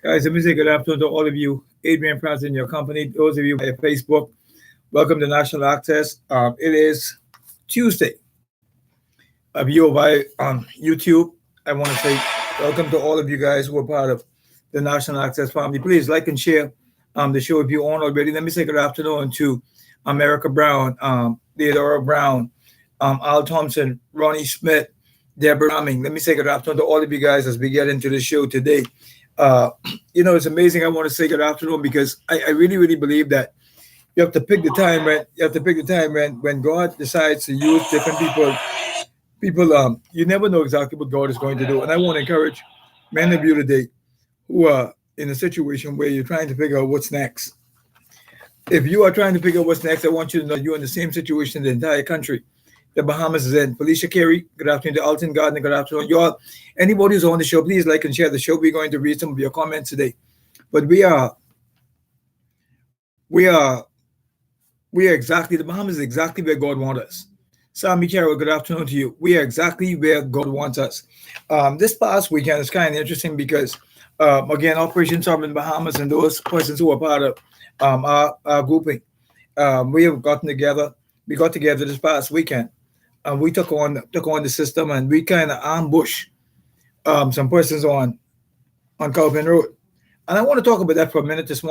Guys, let me say good afternoon to all of you. Adrian Prance in your company. Those of you at Facebook, welcome to National Access. It is Tuesday. View by YouTube. I want to say welcome to all of you guys who are part of the National Access family. Please like and share the show if you aren't already. Let me say good afternoon to America Brown, Theodora Brown, Al Thompson, Ronnie Smith, Deborah Ramming. Let me say good afternoon to all of you guys as we get into the show today. Uh, it's amazing. I want to say good afternoon because I really, really believe that you have to pick the time when God decides to use different people. You never know exactly what God is going to do, and I want to encourage many of you today who are in a situation where you're trying to figure out what's next. If you are trying to figure out what's next, I want you to know you're in the same situation the entire country. The Bahamas is in. Felicia Carey, good afternoon to Alton Gardner, good afternoon. Y'all, anybody who's on the show, please like and share the show. We're going to read some of your comments today. But we are, we are exactly, the Bahamas is exactly where God wants us. Sammy Carroll, good afternoon to you. We are exactly where God wants us. This past weekend is kind of interesting because, again, Operation Sovereign Bahamas and those persons who are part of our grouping, we have gotten together. We got together this past weekend, and we took on the system, and we kind of ambushed some persons on Calvin Road. And I want to talk about that for a minute this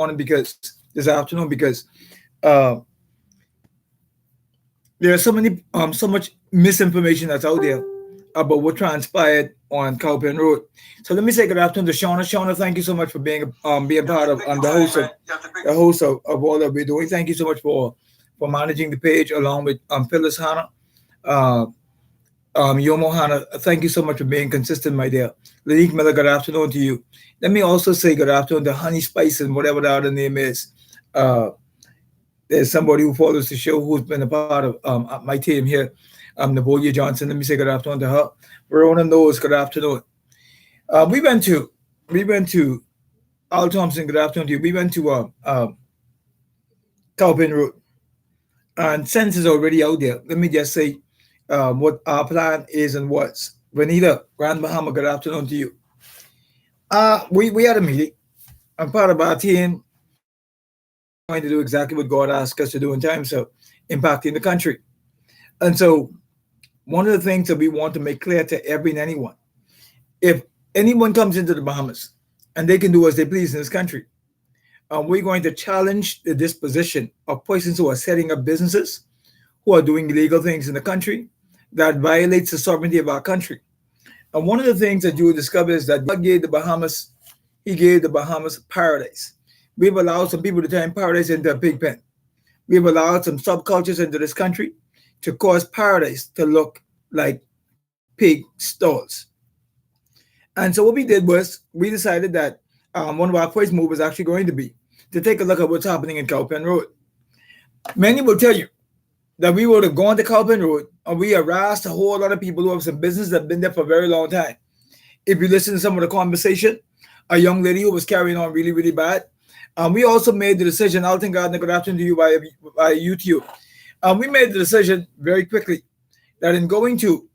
afternoon because uh, there's so much misinformation that's out there about what transpired on Cowpen Road. So let me say good afternoon to Shauna. Shauna, thank you so much for being part of the host of all that we're doing. Thank you so much for managing the page along with Phyllis Hannah, uh, Yomo Hannah. Thank you so much for being consistent, my dear. Lanique Miller, good afternoon to you. Let me also say good afternoon to Honey Spice and whatever the other name is. Uh, there's somebody who follows the show who's been a part of my team here, Navolia Johnson. Let me say good afternoon to her. Verona knows good afternoon. We went to Al Thompson. Good afternoon to you. We went to Calvin Road, and since it's already out there, let me just say what our plan is and what's. Vanita Grand Bahama. Good afternoon to you. We had a meeting. I'm part of our team. We're going to do exactly what God asked us to do in terms of impacting the country. And so one of the things that we want to make clear to every and anyone, if anyone comes into the Bahamas and they can do as they please in this country, we're going to challenge the disposition of persons who are setting up businesses, who are doing illegal things in the country that violates the sovereignty of our country. And one of the things that you will discover is that God gave the Bahamas, He gave the Bahamas paradise. We've allowed some people to turn paradise into a pig pen. We've allowed some subcultures into this country to cause paradise to look like pig stalls. And so what we did was we decided that one of our first moves was actually going to be to take a look at what's happening in Cowpen Road. Many will tell you that we would have gone to Cowpen Road and we harassed a whole lot of people who have some business that have been there for a very long time. If you listen to some of the conversation, a young lady who was carrying on really, really bad. We also made the decision, Alton Gardner, good afternoon to you by YouTube. We made the decision very quickly that in going to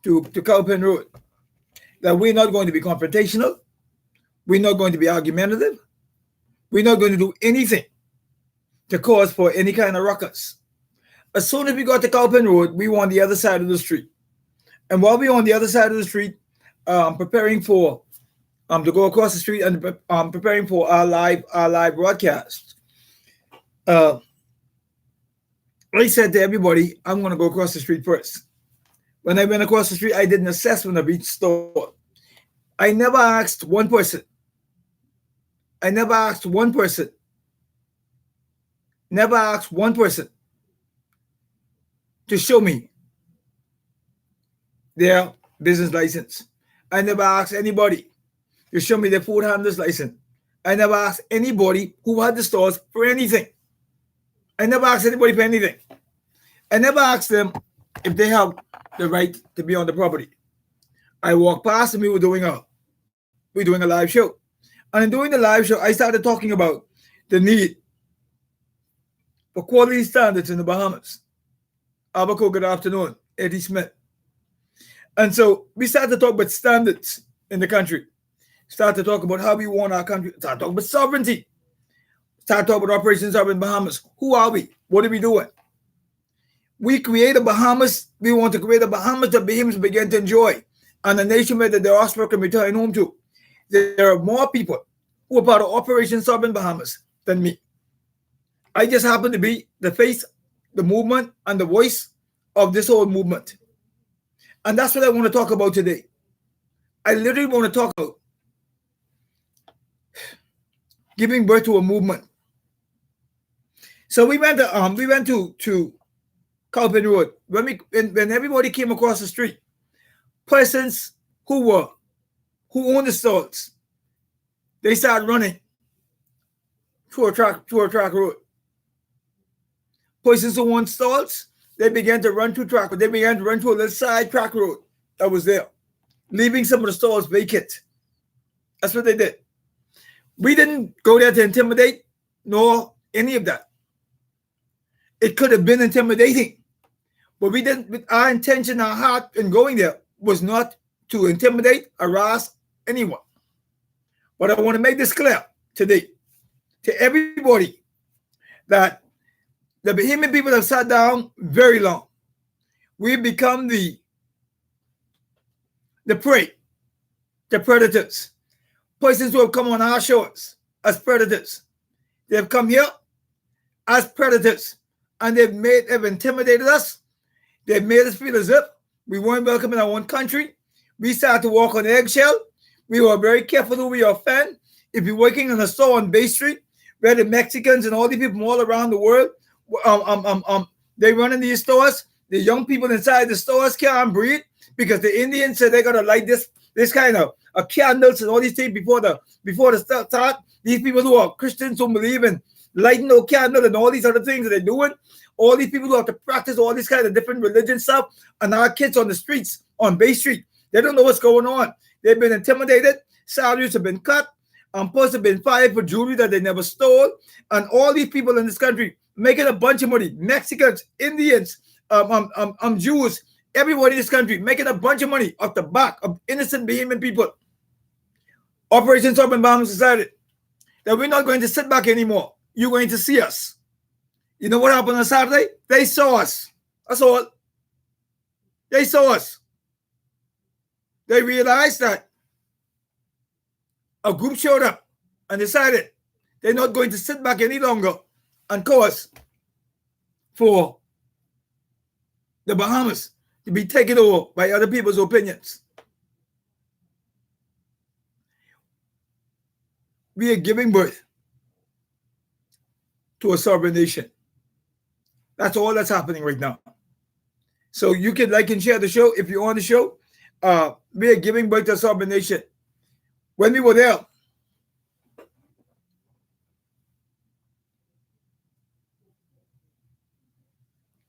Cowpen Road, that we're not going to be confrontational, we're not going to be argumentative, we're not going to do anything to cause for any kind of ruckus. As soon as we got to Cowpen Road, we were on the other side of the street. And while we were on the other side of the street, preparing for to go across the street and preparing for our live broadcast, uh, I said to everybody, I'm going to go across the street first. When I went across the street, I did an assessment of each store. I never asked one person. I never asked one person. Never asked one person to show me their business license. I never asked anybody to show me their food handler's license. I never asked anybody who had the stores for anything. I never asked anybody for anything. I never asked them if they have the right to be on the property. I walked past and we were doing a live show. And in doing the live show, I started talking about the need for quality standards in the Bahamas. Abaco, good afternoon. Eddie Smith. And so we started to talk about standards in the country. Start to talk about how we want our country. Start talking about sovereignty. Start talking about Operation Sovereign Bahamas. Who are we? What are we doing? We create a Bahamas. We want to create a Bahamas that Bahamians begin to enjoy, and a nation where the diaspora can return home to. There are more people who are part of Operation Sovereign Bahamas than me. I just happen to be the face, the movement, and the voice of this whole movement. And that's what I want to talk about today. I literally want to talk about giving birth to a movement. So we went to Calvin Road. When everybody came across the street, persons who owned the stalls, they started running through a track road. Persons who owned stalls, they began to run through track. They began to run through a little side track road that was there, leaving some of the stalls vacant. That's what they did. We didn't go there to intimidate, nor any of that. It could have been intimidating, but we didn't. Our intention, our heart in going there was not to intimidate, harass anyone. But I want to make this clear today to everybody that the Bahamian people have sat down very long. We've become the prey, the predators. Persons who have come on our shores as predators. They have come here as predators, and they've intimidated us. They've made us feel as if we weren't welcome in our own country. We started to walk on eggshell. We were very careful who we offend. If you're working in a store on Bay Street, where the Mexicans and all the people from all around the world, they run in these stores. The young people inside the stores can't breathe because the Indians said they're gonna light this kind of candles and all these things before the start. These people who are Christians who believe in lighting no candle and all these other things that they're doing. All these people who have to practice all these kind of different religion stuff, and our kids on the streets on Bay Street, they don't know what's going on. They've been intimidated. Salaries have been cut. Posts have been fired for jewelry that they never stole. And all these people in this country making a bunch of money. Mexicans, Indians, Jews, everybody in this country making a bunch of money off the back of innocent Bahamian people. Operation Sovereign Bahamas decided that we're not going to sit back anymore. You're going to see us. You know what happened on Saturday? They saw us. That's all. They saw us. They realized that a group showed up and decided they're not going to sit back any longer and cause for the Bahamas to be taken over by other people's opinions. We are giving birth to a sovereign nation. That's all that's happening right now. So you can like and share the show if you're on the show. We are giving birth to a sovereign nation. When we were there,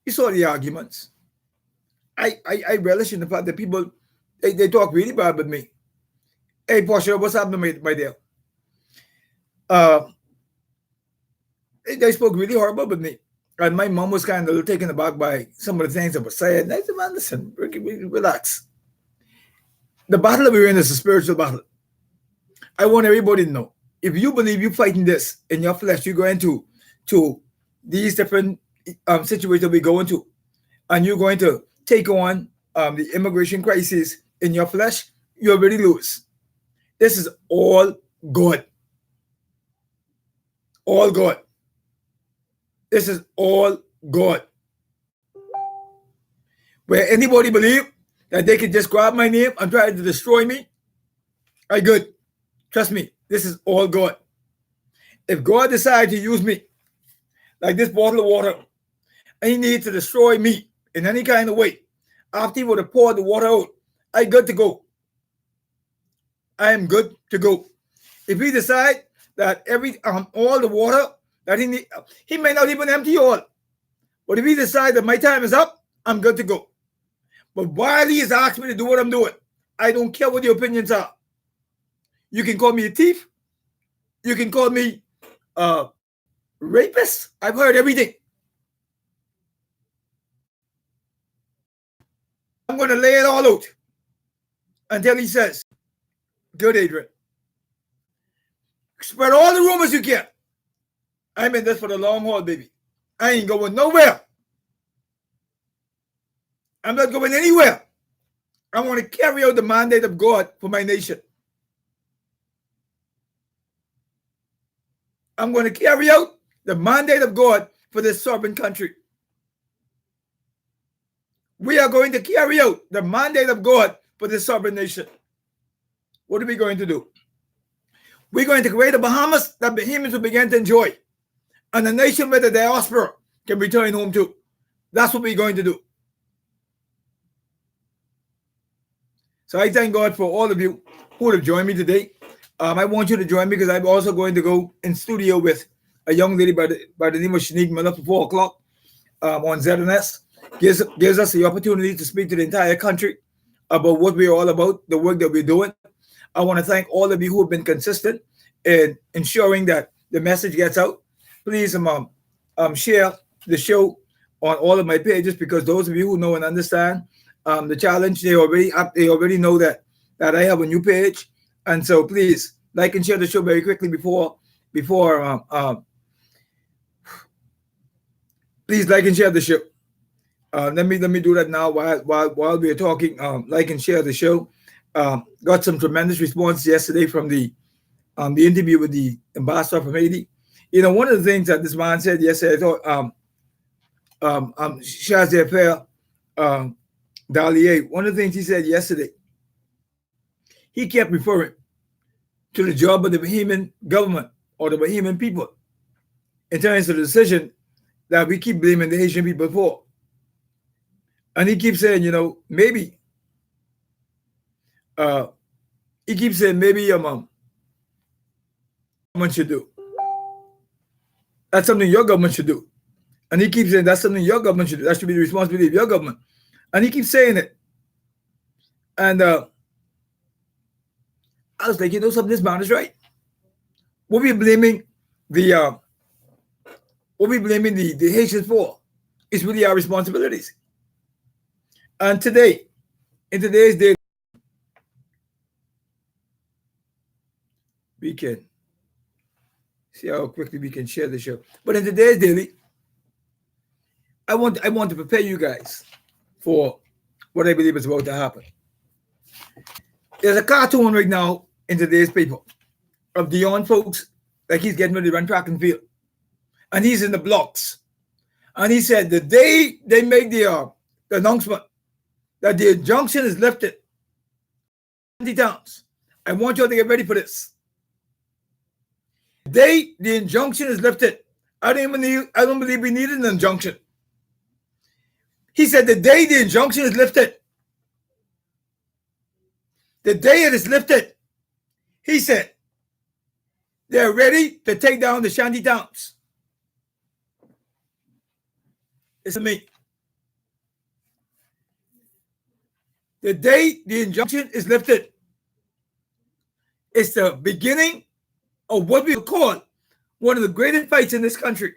you saw the arguments. I relish in the fact that people, they talk really bad with me. Hey, Portia, what's happening right there? They spoke really horrible with me. And my mom was kind of taken aback by some of the things that were said. I said, man, listen, relax. The battle that we're in is a spiritual battle. I want everybody to know, if you believe you're fighting this in your flesh, you're going to these different situations we go into, and you're going to take on the immigration crisis in your flesh, you already lose. This is all God. All God. This is all God. Where anybody believe that they can just grab my name and try to destroy me, I good. Trust me, this is all God. If God decides to use me like this bottle of water, and he needs to destroy me in any kind of way, after he would have poured the water out, I good to go. I am good to go. If he decide that all the water that he need, he may not even empty all. But if he decide that my time is up, I'm good to go. But while he is asking me to do what I'm doing, I don't care what your opinions are. You can call me a thief. You can call me a rapist. I've heard everything. I'm going to lay it all out until he says, good, Adrian. Spread all the rumors you can. I'm in this for the long haul, baby. I ain't going nowhere. I'm not going anywhere. I want to carry out the mandate of God for my nation. I'm going to carry out the mandate of God for this sovereign country. We are going to carry out the mandate of God for this sovereign nation. What are we going to do? We're going to create a Bahamas that Bahamians will begin to enjoy, and a nation where the diaspora can return home to. That's what we're going to do. So I thank God for all of you who would have joined me today. I want you to join me because I'm also going to go in studio with a young lady by the name of Shanique Miller for 4 o'clock on ZNS. Gives us the opportunity to speak to the entire country about what we're all about, the work that we're doing. I want to thank all of you who have been consistent in ensuring that the message gets out. Please share the show on all of my pages, because those of you who know and understand the challenge, they already know that I have a new page. And so please like and share the show very quickly before please like and share the show. Let me do that now while we are talking. Like and share the show. Got some tremendous response yesterday from the interview with the ambassador from Haiti. You know, one of the things that this man said yesterday, I thought Shazia Fair Dalier, one of the things he said yesterday, he kept referring to the job of the Bahamian government or the Bahamian people in terms of the decision that we keep blaming the Haitian people for. And he keeps saying, you know, maybe government should do. That's something your government should do. And he keeps saying that's something your government should do. That should be the responsibility of your government. And he keeps saying it. And I was like, you know something, this man is right. What we blaming the Haitians for is really our responsibilities. And today, in today's day, we can see how quickly we can share the show. But in today's daily, I want to prepare you guys for what I believe is about to happen. There's a cartoon right now in today's paper of Dion folks, like he's getting ready to run track and field, and he's in the blocks. And he said the day they make the announcement that the injunction is lifted, 20 towns. I want you all to get ready for this. The day the injunction is lifted, I don't believe we need an injunction. He said the day the injunction is lifted, the day it is lifted, he said they're ready to take down the shanty towns. Listen to me. The day the injunction is lifted, it's the beginning of what we call one of the greatest fights in this country.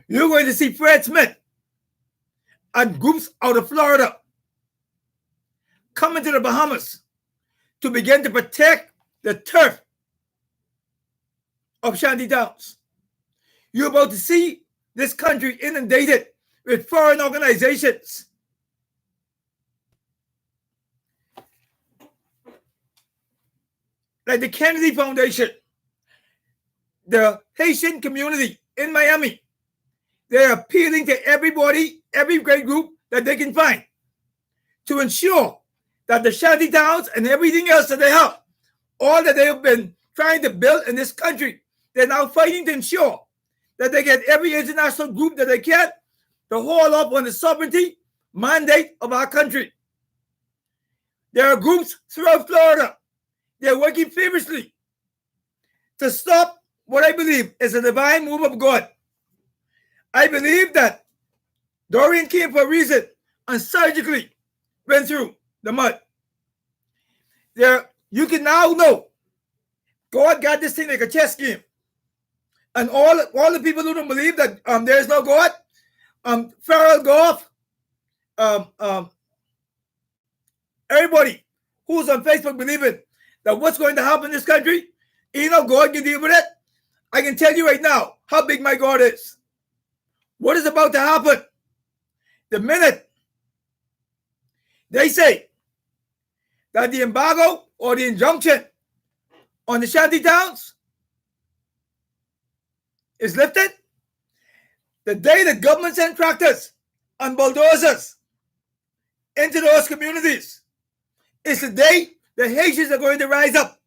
You're going to see Fred Smith and groups out of Florida coming to the Bahamas to begin to protect the turf of shanty towns. You're about to see this country inundated with foreign organizations. Like the Kennedy Foundation, the Haitian community in Miami. They're appealing to everybody, every great group that they can find to ensure that the shanty towns and everything else that they have, all that they have been trying to build in this country, they're now fighting to ensure that they get every international group that they can to haul up on the sovereignty mandate of our country. There are groups throughout Florida. They're working feverishly to stop what I believe is a divine move of God. I believe that Dorian came for a reason and surgically went through the mud. There, you can now know God got this thing like a chess game. And all the people who don't believe that there is no God, Farrell Goff, everybody who's on Facebook believing that what's going to happen in this country God can deal with it. I can tell you right now how big my God is. What is about to happen? The minute they say that the embargo or the injunction on the shanty towns is lifted, the day the government send tractors and bulldozers into those communities is the day the Haitians are going to rise up.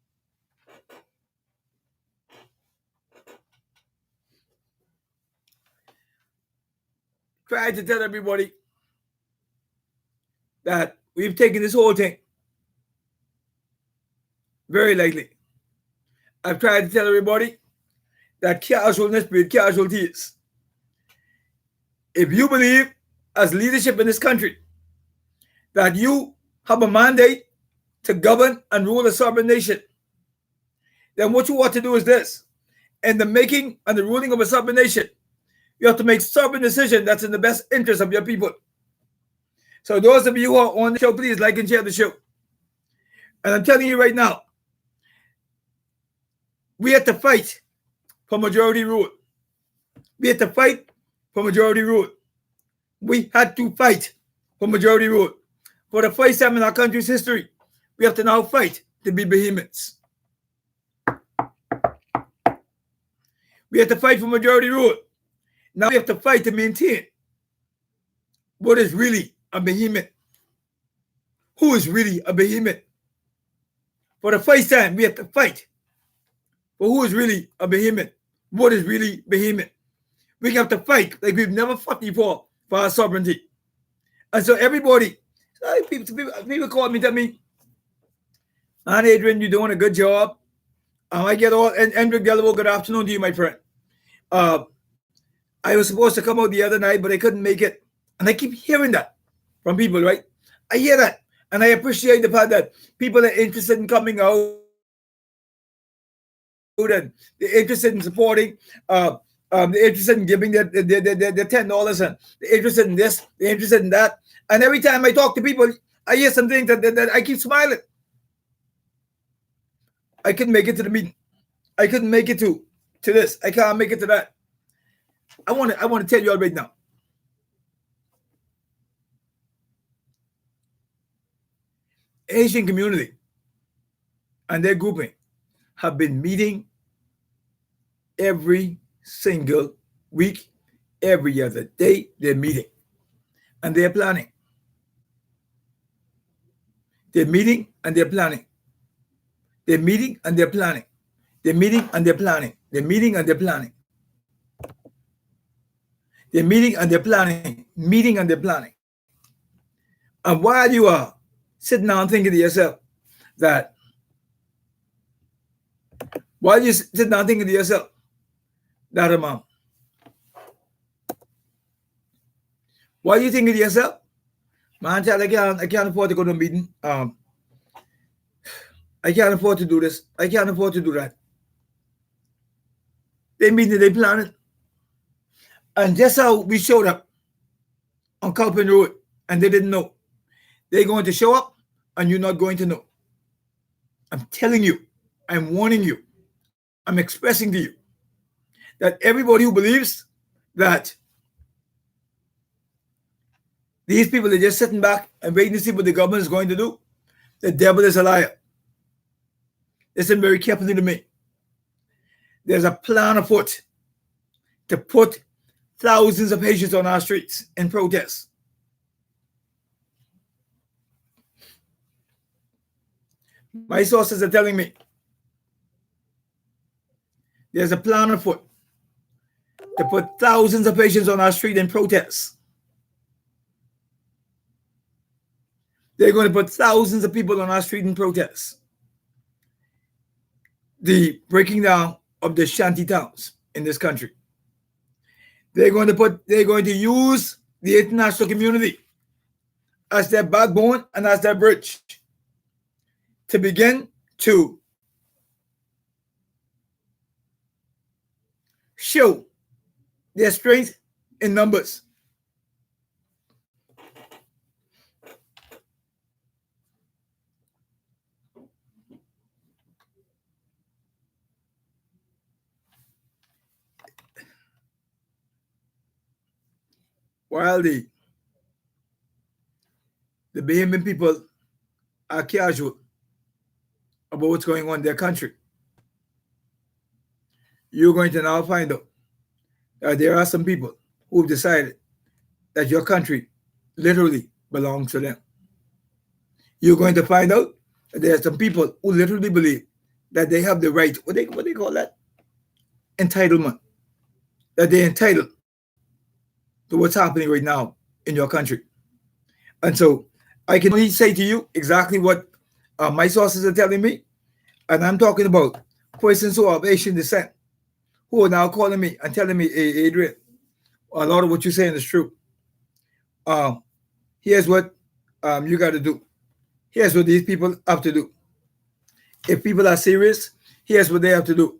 Try to tell everybody that we've taken this whole thing very lightly. I've tried to tell everybody that casualness breeds casualties. If you believe, as leadership in this country, that you have a mandate to govern and rule a sovereign nation, then what you ought to do is this. In the making and the ruling of a sovereign nation, you have to make sovereign decision that's in the best interest of your people. So those of you who are on the show, please like and share the show. And I'm telling you right now, we have to fight for majority rule. We have to fight for majority rule. We had to fight for majority rule. For the first time in our country's history, we have to now fight to be behemoths. We have to fight for majority rule. Now we have to fight to maintain what is really a behemoth. Who is really a behemoth? For the first time, we have to fight for who is really a behemoth. What is really behemoth? We have to fight like we've never fought before for our sovereignty. And so everybody, people call me, tell me, "And Adrian, you're doing a good job." I get all, and Andrew Gellivo, good afternoon to you, my friend. I was supposed to come out the other night, but I couldn't make it. And I keep hearing that from people, right? I hear that. And I appreciate the fact that people are interested in coming out and they're interested in supporting, they're interested in giving their $10 and they're interested in this, they're interested in that. And every time I talk to people, I hear some things that I keep smiling. I couldn't make it to the meeting. I couldn't make it to this. I can't make it to that. I want to tell you all right now. Asian community and their grouping have been meeting every single week, every other day. They're meeting and they're planning. They're meeting and they're planning. They're meeting and they're planning. They're meeting and they're planning. They're meeting and they're planning. They're meeting and they're planning. Meeting and they're planning. And while you are sitting down thinking to yourself that, while you sit down thinking to yourself that while you thinking to yourself, man, child, I can't afford to go to a meeting. I can't afford to do this. I can't afford to do that. They meeting, they planning. And just how we showed up on Culpin Road and they didn't know. They're going to show up and you're not going to know. I'm telling you, I'm warning you, I'm expressing to you that everybody who believes that these people are just sitting back and waiting to see what the government is going to do, the devil is a liar. Listen very carefully to me. There's a plan afoot to put thousands of Haitians on our streets in protest. My sources are telling me there's a plan afoot to put thousands of Haitians on our street in protest. They're going to put thousands of people on our street in protest. The breaking down of the shanty towns in this country. They're going to use the international community as their backbone and as their bridge to begin to show their strength in numbers. while the Bahamian people are casual about what's going on in their country, you're going to now find out that there are some people who've decided that your country literally belongs to them. You're going to find out that there are some people who literally believe that they have the right, what they call that? Entitlement. That they're entitled to what's happening right now in your country. And so I can only say to you exactly what my sources are telling me. And I'm talking about persons who are of Asian descent who are now calling me and telling me, hey, Adrian, a lot of what you're saying is true. Here's what you got to do. Here's what these people have to do. If people are serious, here's what they have to do.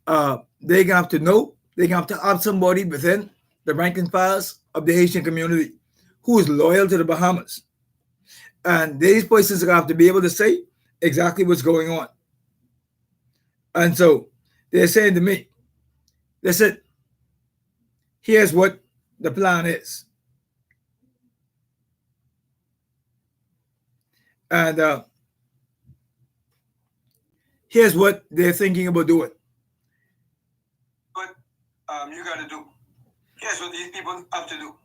They're going to have to know, they're going to have somebody within the rank and files of the Haitian community who is loyal to the Bahamas. And these persons are going to have to be able to say exactly what's going on. And so they're saying to me, listen, here's what the plan is. And here's what they're thinking about doing. What you got to do. Here's what these people have to do.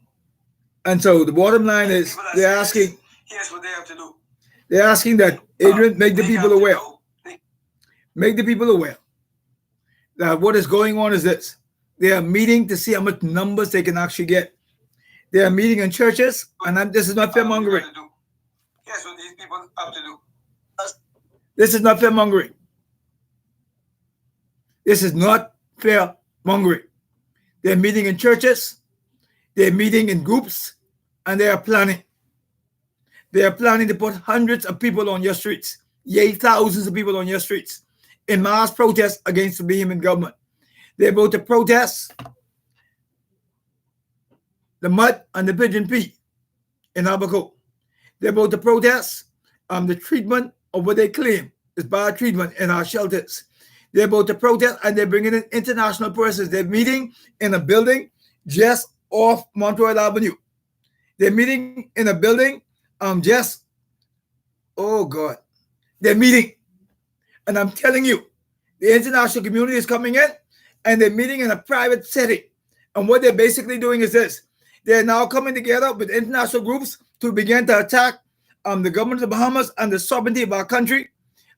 And so the bottom line is they're asking, here's what they have to do. They're asking that Adrian make the people aware. Make the people aware that what is going on is this. They are meeting to see how much numbers they can actually get. They are meeting in churches, and this is not fear mongering. Here's what these people have to do. This is not fear mongering. This is not fear mongering. They're meeting in churches, they're meeting in groups, and they are planning. They are planning to put hundreds of people on your streets, yea, thousands of people on your streets in mass protest against the Bahamian government. They're about to protest the mud and the pigeon pea in Abaco. They're about to protest the treatment of what they claim is bad treatment in our shelters. They're about to protest, and they're bringing in international persons. They're meeting in a building just off Montreal Avenue. They're meeting in a building oh God, they're meeting. And I'm telling you, the international community is coming in, and they're meeting in a private setting. And what they're basically doing is this. They're now coming together with international groups to begin to attack the government of the Bahamas and the sovereignty of our country.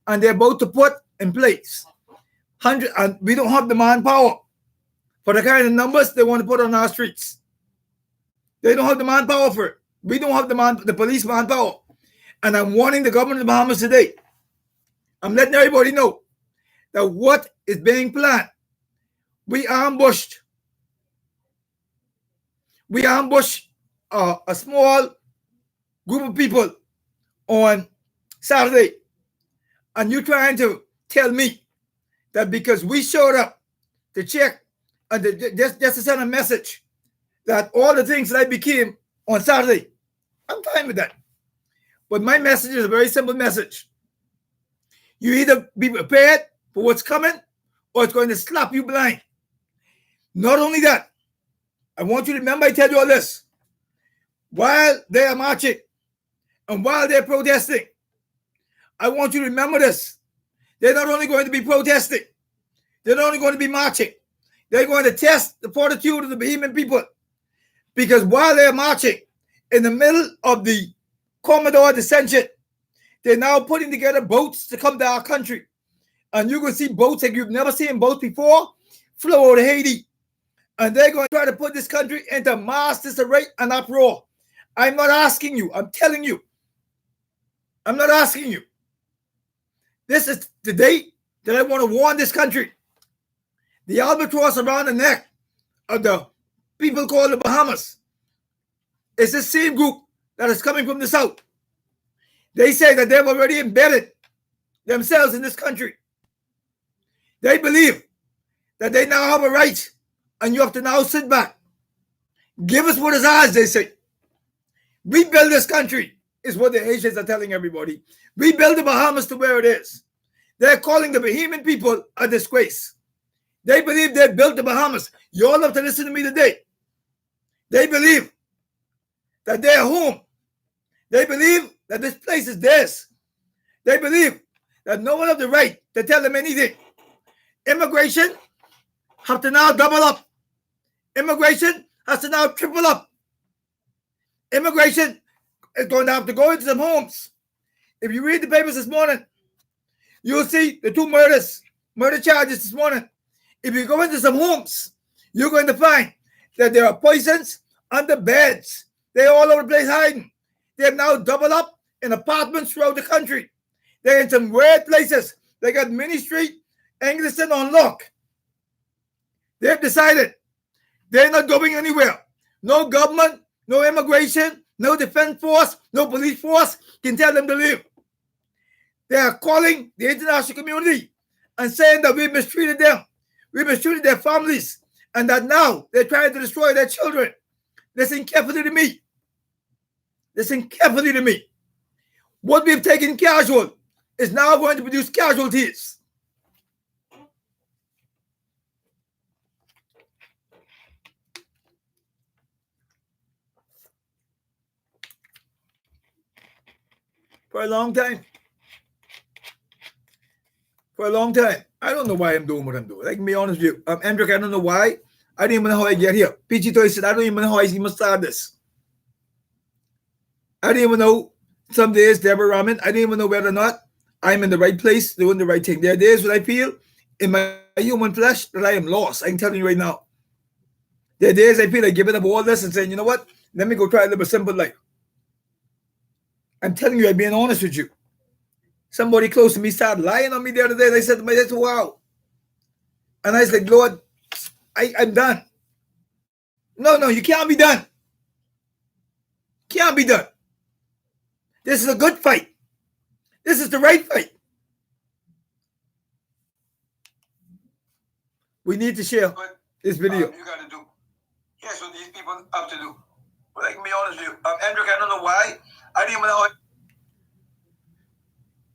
And they're about to put in place and we don't have the manpower for the kind of numbers they want to put on our streets. They don't have the manpower for it. We don't have the police manpower. And I'm warning the government of the Bahamas today. I'm letting everybody know that what is being planned. We ambushed a small group of people on Saturday. And you're trying to tell me that because we showed up to check and just to send a message that all the things that I became on Saturday, I'm fine with that. But my message is a very simple message. You either be prepared for what's coming, or it's going to slap you blind. Not only that, I want you to remember I tell you all this. While they are marching and while they're protesting, I want you to remember this. They're not only going to be protesting, they're not only going to be marching, they're going to test the fortitude of the Bahamian people. Because while they're marching in the middle of the Commodore dissension, they're now putting together boats to come to our country. And you're going to see boats like you've never seen boats before flow over to Haiti. And they're going to try to put this country into mass disarray and uproar. I'm not asking you. I'm telling you. I'm not asking you. This is the day that I want to warn this country. The albatross around the neck of the people called the Bahamas is the same group that is coming from the south. They say that they've already embedded themselves in this country. They believe that they now have a right, and you have to now sit back. Give us what is ours, they say. We build this country, is what the Haitians are telling everybody. We build the Bahamas to where it is. They're calling the Bahamian people a disgrace. They believe they built the Bahamas. You all have to listen to me today. They believe that they're home. They believe that this place is theirs. They believe that no one has the right to tell them anything. Immigration have to now double up. Immigration has to now triple up. Immigration is going to have to go into some homes. If you read the papers this morning, you'll see the two murder charges this morning. If you go into some homes, you're going to find that there are poisons under beds. They're all over the place hiding. They have now doubled up in apartments throughout the country. They're in some weird places. They got Ministry, Anglican on lock. They've decided they're not going anywhere. No government, no immigration, no defense force, no police force can tell them to leave. They are calling the international community and saying that we mistreated them. We mistreated their families, and that now they're trying to destroy their children. Listen carefully to me. Listen carefully to me. What we've taken casual is now going to produce casualties. For a long time. I don't know why I'm doing what I'm doing. I can be honest with you. Andrew, I don't know why. I didn't even know how I get here. PG Toy said, I don't even know how I even start this. I didn't even know some days, Deborah Rahman, I didn't even know whether or not I'm in the right place, doing the right thing. There are days when I feel in my human flesh that I am lost. I can tell you right now. There are days I feel like giving up all this and saying, you know what? Let me go try to live a simple life. I'm telling you, I'm being honest with you. Somebody close to me started lying on me the other day. And I said to myself, wow. And I said, Lord, I'm done. No, you can't be done. Can't be done. This is a good fight. This is the right fight. We need to share this video. You got to do. Here's what these people have to do. But I can be honest with you. Andrew, I don't know why. I didn't even know.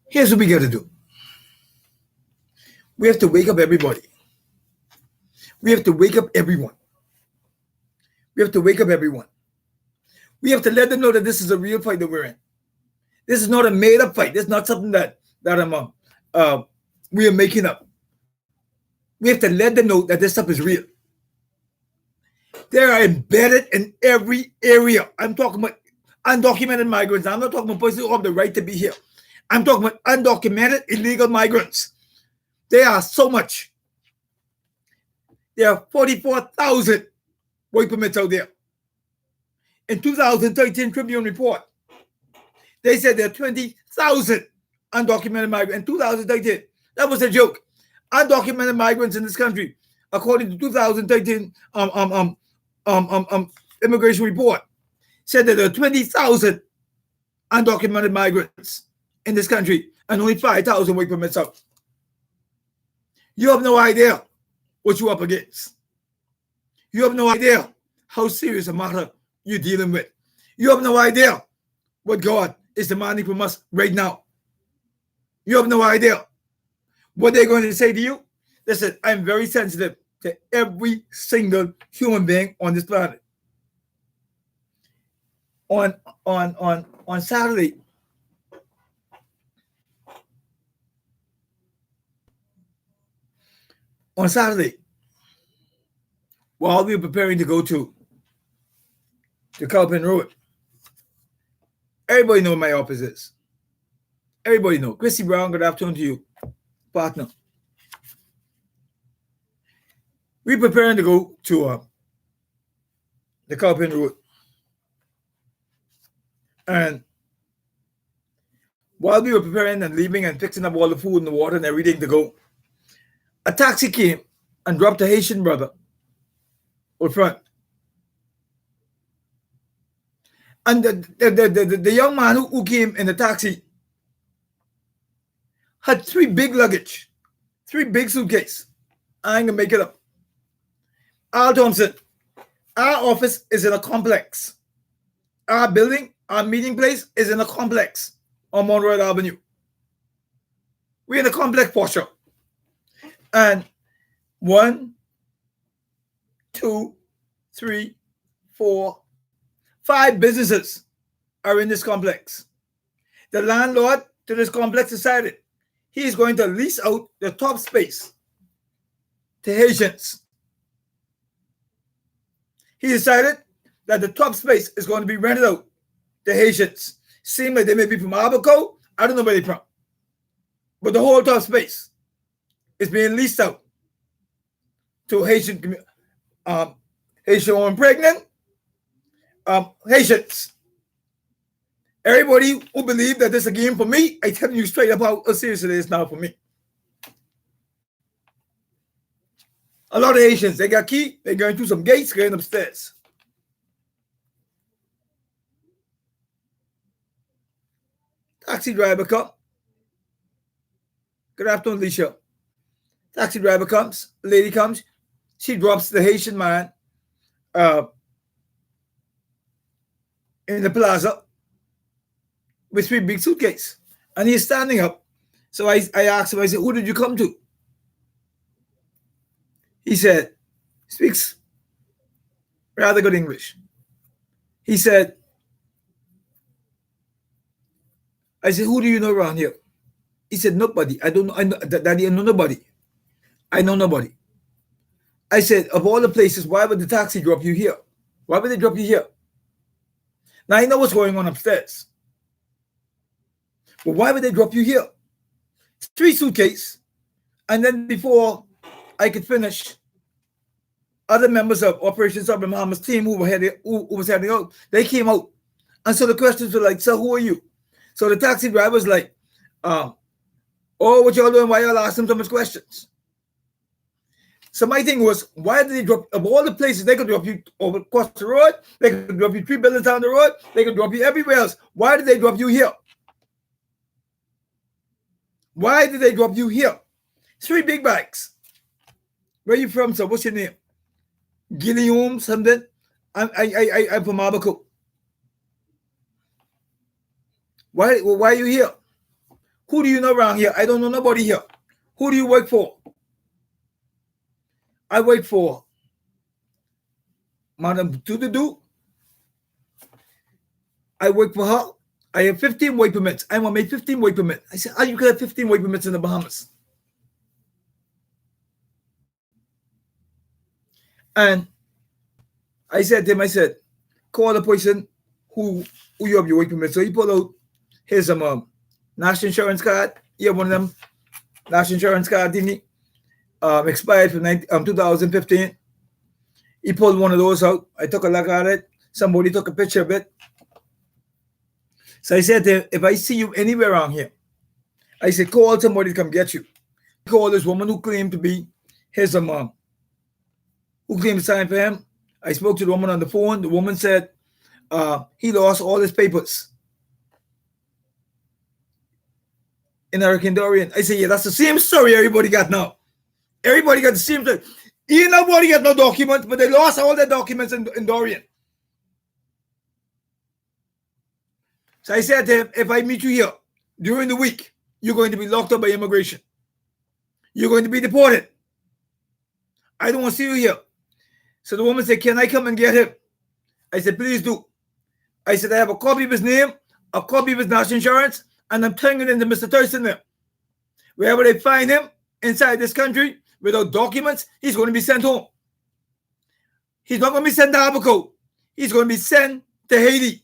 Here's what we got to do. We have to wake up everybody. We have to wake up everyone. We have to wake up everyone. We have to let them know that this is a real fight that we're in. This is not a made-up fight. This is not something that we are making up. We have to let them know that this stuff is real. They are embedded in every area. I'm talking about undocumented migrants. I'm not talking about persons who have the right to be here. I'm talking about undocumented illegal migrants. They are so much. There are 44,000 work permits out there. In 2013 Tribune report, they said there are 20,000 undocumented migrants. In 2013, that was a joke. Undocumented migrants in this country, according to 2013 immigration report, said that there are 20,000 undocumented migrants in this country and only 5,000 work permits out. You have no idea what you're up against. You have no idea how serious a matter you're dealing with. You have no idea what God is demanding from us right now. You have no idea what they're going to say to you. Listen, I'm very sensitive to every single human being on this planet. On Saturday, while we were preparing to go to the Cowpen Road, everybody know my office is. Everybody know. Chrissy Brown, good afternoon to you, partner. We're preparing to go to the Cowpen Road. And while we were preparing and leaving and fixing up all the food and the water and everything to go, a taxi came and dropped a Haitian brother out front. And the young man who came in the taxi had 3 big luggage, 3 big suitcases. I ain't gonna make it up. Al Thompson, our office is in a complex. Our building, our meeting place is in a complex on Monroe Avenue. We're in a complex posture. And 1, 2, 3, 4, 5 businesses are in this complex. The landlord to this complex decided he is going to lease out the top space to Haitians. He decided that the top space is going to be rented out to Haitians. Seem like they may be from Abaco. I don't know where they're from. But the whole top space is being leased out to Haitian women pregnant, Haitians. Everybody who believe that this is a game for me, I tell you straight up how serious it is now for me. A lot of Haitians, they got key, they're going through some gates, going upstairs. Taxi driver come. Good afternoon, Alicia. Taxi driver comes, lady comes, she drops the Haitian man in the plaza with 3 big suitcases. And he's standing up. So I asked him, I said, who did you come to? He said, speaks rather good English. He said, I said, who do you know around here? He said, nobody. I don't know. Daddy, I know nobody. I know nobody. I said, of all the places, why would the taxi drop you here? Why would they drop you here? Now, I know what's going on upstairs. But why would they drop you here? 3 suitcases. And then before I could finish, other members of Operation Sabra Muhammad's team who was heading out, they came out. And so the questions were like, so who are you? So the taxi driver was like, oh, what y'all doing? Why y'all asking so much questions? So my thing was, why did they drop, of all the places, they could drop you over across the road, they could drop you 3 buildings down the road, they could drop you everywhere else. Why did they drop you here? Why did they drop you here? 3 big bags. Where you from, sir? What's your name? Guillaume, something. I'm from Abaco. Why are you here? Who do you know around here? I don't know nobody here. Who do you work for? I work for Madame Tududu. I work for her. I have 15 work permits. I want to make 15 work permits. I said, how you can have 15 work permits in the Bahamas? And I said to him, I said, call the person who you have your work permit. So he pulled out his national insurance card. He had one of them national insurance card, didn't he? Expired from 2015. He pulled one of those out. I took a look at it. Somebody took a picture of it. So I said to him, if I see you anywhere around here, I said, call somebody to come get you. Call this woman who claimed to be his mom, who claimed to sign for him. I spoke to the woman on the phone. The woman said he lost all his papers in Hurricane Dorian. I said, yeah, that's the same story everybody got now. Everybody got the same story. Nobody got no documents, but they lost all their documents in Dorian. So I said to him, if I meet you here during the week, you're going to be locked up by immigration. You're going to be deported. I don't want to see you here. So the woman said, can I come and get him? I said, please do. I said, I have a copy of his name, a copy of his national insurance, and I'm turning it into Mr. Thurston there. Wherever they find him inside this country without documents, he's going to be sent home. He's not going to be sent to Abaco. He's going to be sent to Haiti.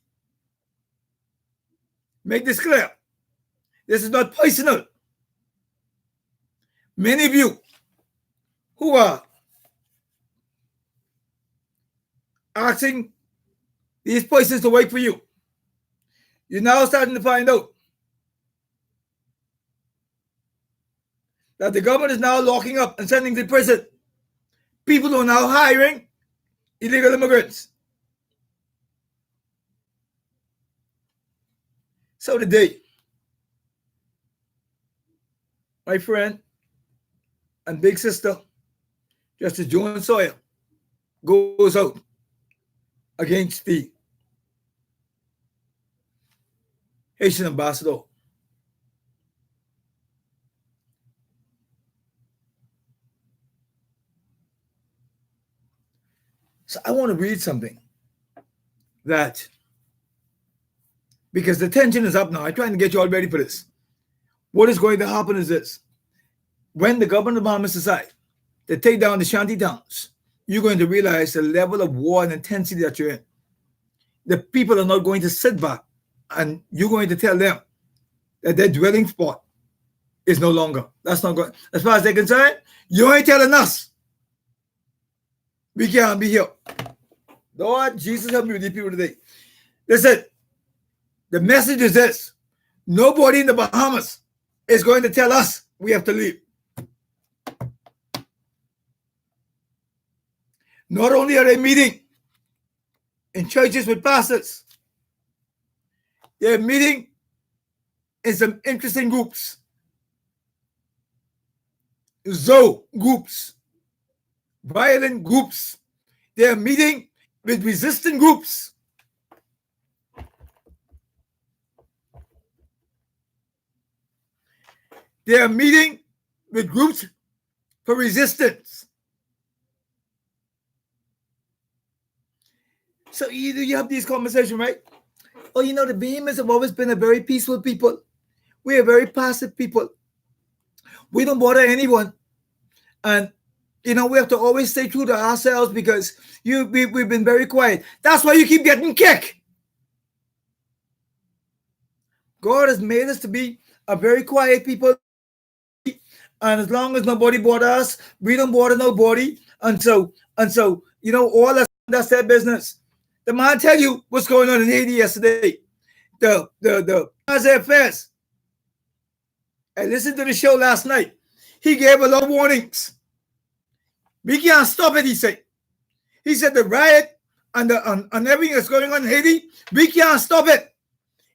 Make this clear. This is not personal. Many of you who are asking these persons to wait for you, you're now starting to find out that the government is now locking up and sending to prison people who are now hiring illegal immigrants. So today, my friend and big sister, Justice Joan Sawyer, goes out against the Haitian ambassador. So I want to read something that because the tension is up now. I'm trying to get you all ready for this. What is going to happen is this. When the government of Bahamas decide to take down the shanty towns, you're going to realize the level of war and intensity that you're in. The people are not going to sit back and you're going to tell them that their dwelling spot is no longer. That's not going. As far as they're concerned, you ain't telling us we can't be here. Lord Jesus, help me with these people today. Listen, the message is this. Nobody in the Bahamas is going to tell us we have to leave. Not only are they meeting in churches with pastors, they're meeting in some interesting groups. Groups, violent groups. They're meeting with resistant groups. They're meeting with groups for resistance. So you have these conversations, right? Oh, you know, the Bahamians have always been a very peaceful people. We are very passive people. We don't bother anyone. And, you know, we have to always stay true to ourselves because we've been very quiet. That's why you keep getting kicked. God has made us to be a very quiet people. And as long as nobody bother us, we don't bother nobody. And so, you know, all that's their business. The man tell you what's going on in Haiti yesterday. The Isaiah Affairs. I listened to the show last night. He gave a lot of warnings. We can't stop it, he said. He said the riot and everything that's going on in Haiti, we can't stop it.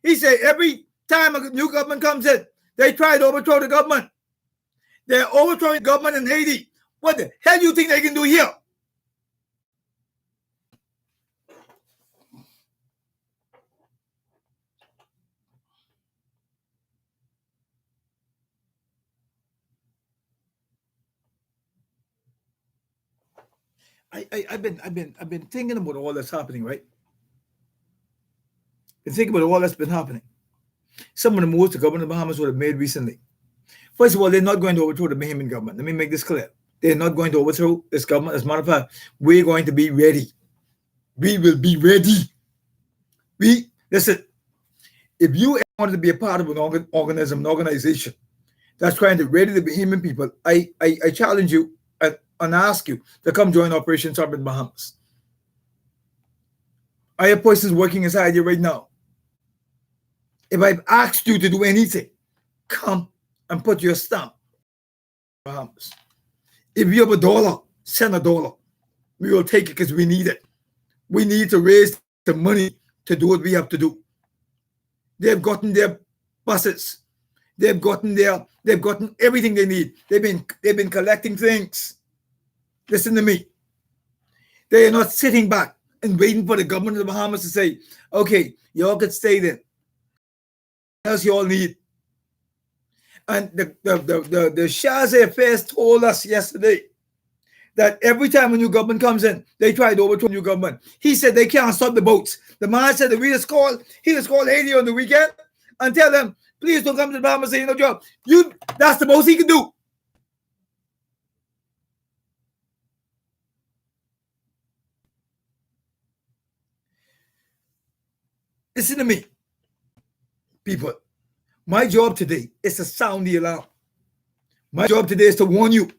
He said every time a new government comes in, they try to overthrow the government. They're overthrowing the government in Haiti. What the hell do you think they can do here? I've been thinking about all that's happening, right? Been thinking about all that's been happening. Some of the moves the government of the Bahamas would have made recently. First of all, they're not going to overthrow the Bahamian government. Let me make this clear. They're not going to overthrow this government. As a matter of fact, we're going to be ready. We will be ready. Listen, if you wanted to be a part of an organization that's trying to ready the Bahamian people, I challenge you and ask you to come join Operation Stop in Bahamas. I have persons working inside here right now. If I've asked you to do anything, come and put your stamp in Bahamas. If you have $1, send $1. We will take it because we need it. We need to raise the money to do what we have to do. They've gotten their buses. They've gotten everything they need. They've been collecting things. Listen to me. They are not sitting back and waiting for the government of the Bahamas to say, okay, y'all can stay there. What else y'all need? And the Shazay Affairs told us yesterday that every time a new government comes in, they try to overthrow a new government. He said they can't stop the boats. The man said he just called Haiti on the weekend and tell them, please don't come to the Bahamas and say no job. That's the most he can do. Listen to me, people. My job today is to sound the alarm. My job today is to warn you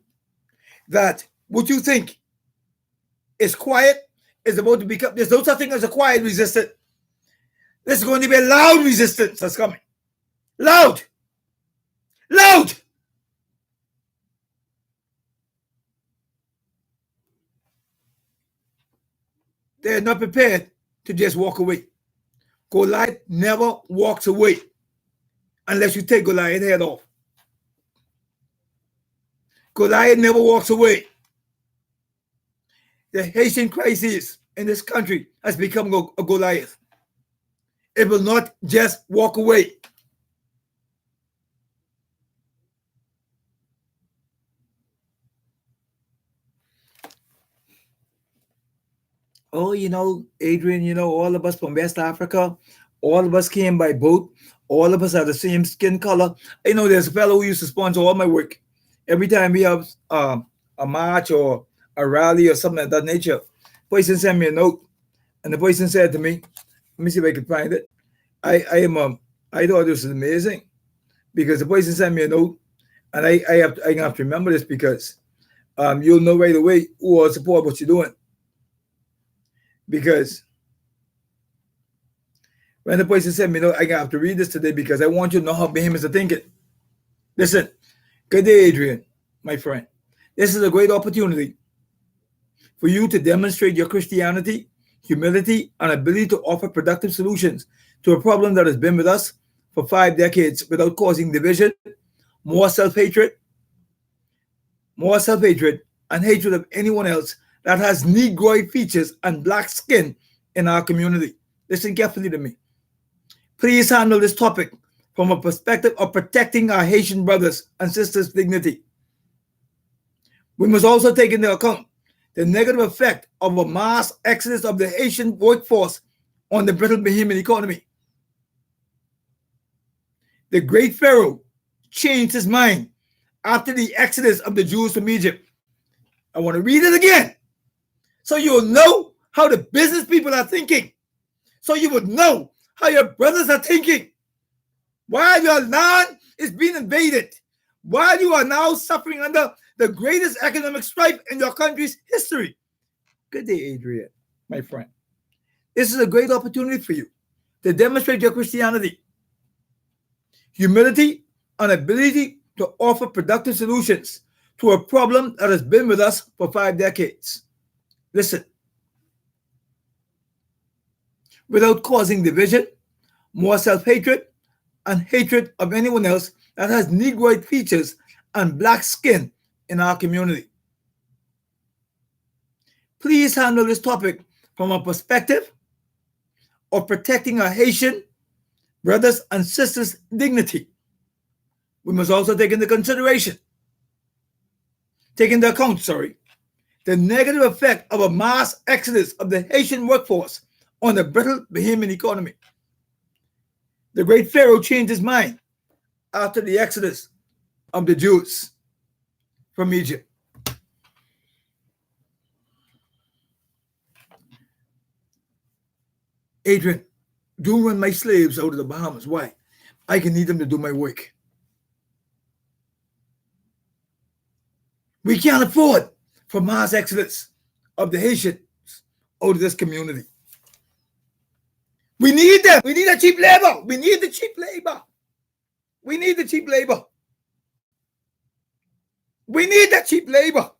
that what you think is quiet is about to become, there's no such thing as a quiet resistance. There's going to be a loud resistance that's coming. Loud. Loud. They're not prepared to just walk away. Goliath never walks away unless you take Goliath's head off. Goliath never walks away. The Haitian crisis in this country has become a Goliath. It will not just walk away. Oh, Adrian, all of us from West Africa, all of us came by boat, all of us are the same skin color. There's a fellow who used to sponsor all my work. Every time we have a march or a rally or something of that nature, person sent me a note, and the person said to me, let me see if I can find it. I thought this was amazing because the person sent me a note, and I have to remember this because you'll know right away who will support what you're doing. Because when the person said me, I have to read this today because I want you to know how Bahamians are thinking. Listen, good day, Adrian, my friend. This is a great opportunity for you to demonstrate your Christianity, humility, and ability to offer productive solutions to a problem that has been with us for 5 decades without causing division, more self-hatred, and hatred of anyone else that has Negroid features and black skin in our community. Listen carefully to me. Please handle this topic from a perspective of protecting our Haitian brothers and sisters' dignity. We must also take into account the negative effect of a mass exodus of the Haitian workforce on the brittle Bahamian economy. The great Pharaoh changed his mind after the exodus of the Jews from Egypt. I want to read it again so you'll know how the business people are thinking, so you would know how your brothers are thinking. While your land is being invaded, while you are now suffering under the greatest economic strife in your country's history. Good day, Adrian, my friend. This is a great opportunity for you to demonstrate your Christianity, humility, and ability to offer productive solutions to a problem that has been with us for 5 decades. Listen, without causing division, more self-hatred, and hatred of anyone else that has Negroid features and black skin in our community. Please handle this topic from a perspective of protecting our Haitian brothers and sisters' dignity. We must also take into account, the negative effect of a mass exodus of the Haitian workforce on the brittle Bahamian economy. The great Pharaoh changed his mind after the exodus of the Jews from Egypt. Adrian, don't run my slaves out of the Bahamas. Why? I can need them to do my work. We can't afford for mass exodus of the Haitians out of this community. We need them. We need the cheap labor. We need the cheap labor. We need the cheap labor. We need that cheap labor.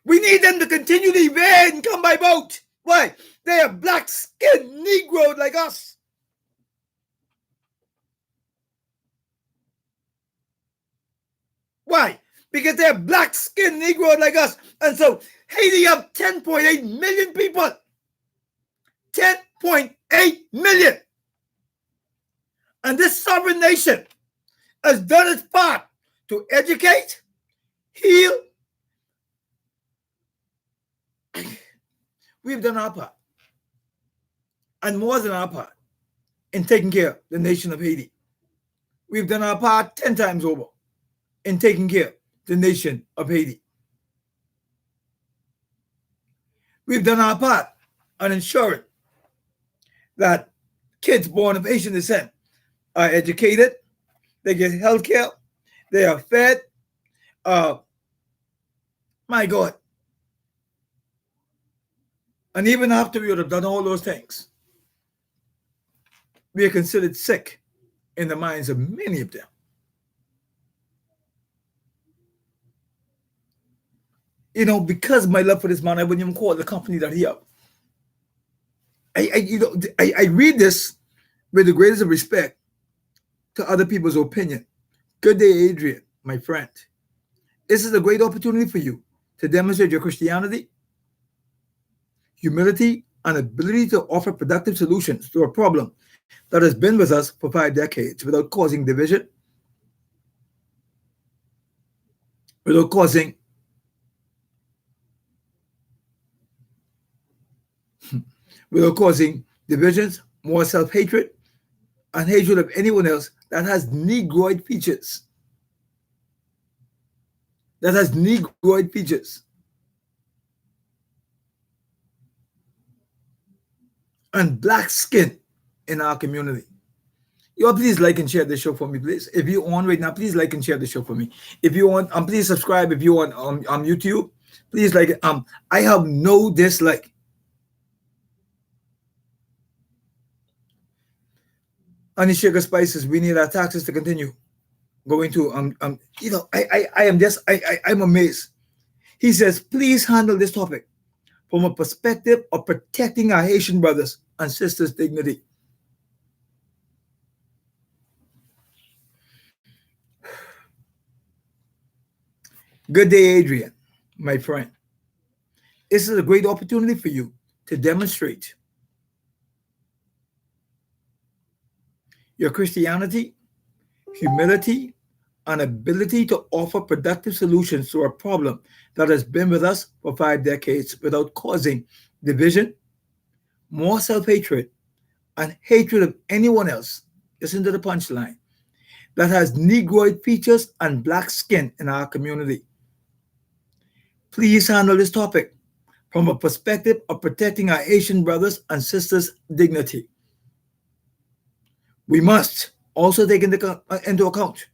We need them to continue to evade and come by boat. Why? They are black-skinned Negroes like us. Why? Because they're black-skinned Negroes like us. And so Haiti have 10.8 million people. 10.8 million. And this sovereign nation has done its part to educate, heal. We've done our part. And more than our part in taking care of the nation of Haiti. We've done our part 10 times over in taking care of the nation of Haiti. We've done our part on ensuring that kids born of Haitian descent are educated, they get health care, they are fed. My God. And even after we would have done all those things, we are considered sick in the minds of many of them. Because of my love for this man, I wouldn't even call the company that he have. I read this with the greatest of respect to other people's opinion. Good day, Adrian, my friend. This is a great opportunity for you to demonstrate your Christianity, humility, and ability to offer productive solutions to a problem that has been with us for 5 decades without causing division, without causing without causing divisions, more self-hatred, and hatred of anyone else that has Negroid features. That has Negroid features. And black skin in our community. Y'all please like and share the show for me, please. If you're on right now, please like and share the show for me. If you want, please subscribe. If you want on YouTube, please like it. I have no dislike. Honey, sugar, spices. We need our taxes to continue going to I am just I'm amazed. He says, please handle this topic from a perspective of protecting our Haitian brothers and sisters' dignity. Good day, Adrian, my friend. This is a great opportunity for you to demonstrate your Christianity, humility, and ability to offer productive solutions to a problem that has been with us for 5 decades without causing division, more self-hatred, and hatred of anyone else. Listen to the punchline. That has Negroid features and black skin in our community. Please handle this topic from a perspective of protecting our Asian brothers and sisters' dignity. We must also take into account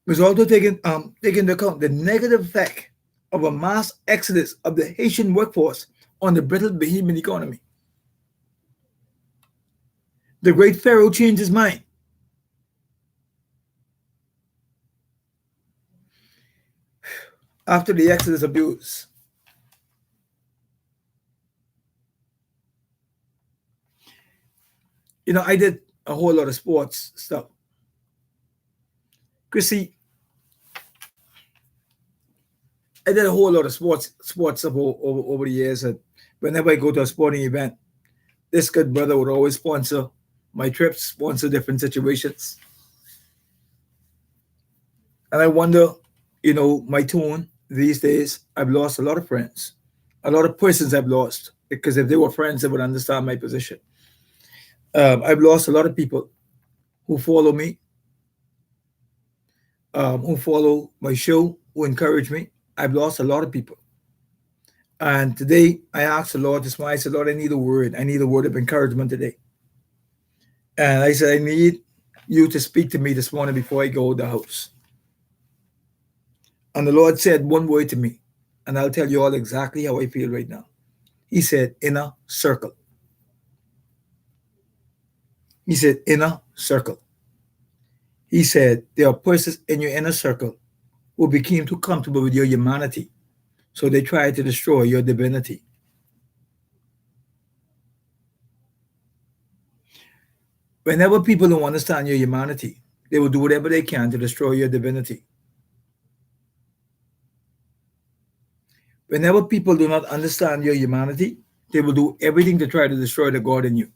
was also taken into account the negative effect of a mass exodus of the Haitian workforce on the brittle Bahamian economy. The great Pharaoh changed his mind. After the exodus abuse. I did a whole lot of sports stuff. Chrissy, I did a whole lot of sports stuff over the years. And whenever I go to a sporting event, this good brother would always sponsor my trips, sponsor different situations. And I wonder, my tone these days, I've lost a lot of friends, a lot of persons I've lost, because if they were friends, they would understand my position. I've lost a lot of people who follow me, who follow my show, who encourage me. I've lost a lot of people. And today I asked the Lord this morning, I said, Lord, I need a word. I need a word of encouragement today. And I said, I need you to speak to me this morning before I go to the house. And the Lord said one word to me, and I'll tell you all exactly how I feel right now. He said, inner circle. He said, inner circle. He said, there are persons in your inner circle who became too comfortable with your humanity, so they tried to destroy your divinity. Whenever people don't understand your humanity, they will do whatever they can to destroy your divinity. Whenever people do not understand your humanity, they will do everything to try to destroy the God in you.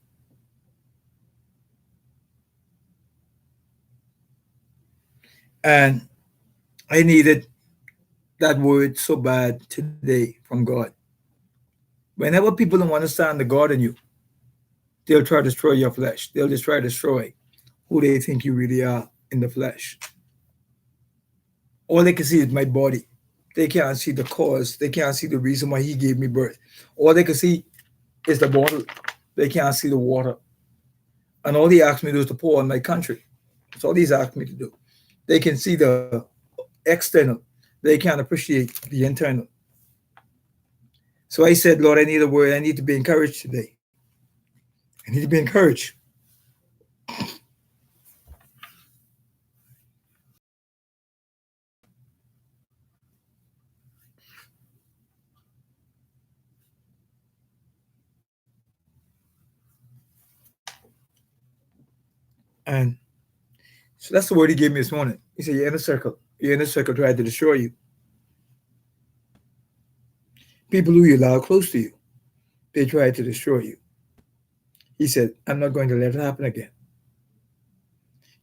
And I needed that word so bad today from God. Whenever people don't understand the God in you, they'll try to destroy your flesh. They'll just try to destroy who they think you really are in the flesh. All they can see is my body. They can't see the cause. They can't see the reason why he gave me birth. All they can see is the bottle. They can't see the water. And all he asked me to do is to pour on my country. That's all he's asked me to do. They can see the external. They can't appreciate the internal. So I said, Lord, I need a word. I need to be encouraged today. I need to be encouraged. And so that's the word he gave me this morning. He said, you're in a circle. Your inner circle tried to destroy you. People who you allow close to you, they tried to destroy you. He said, I'm not going to let it happen again.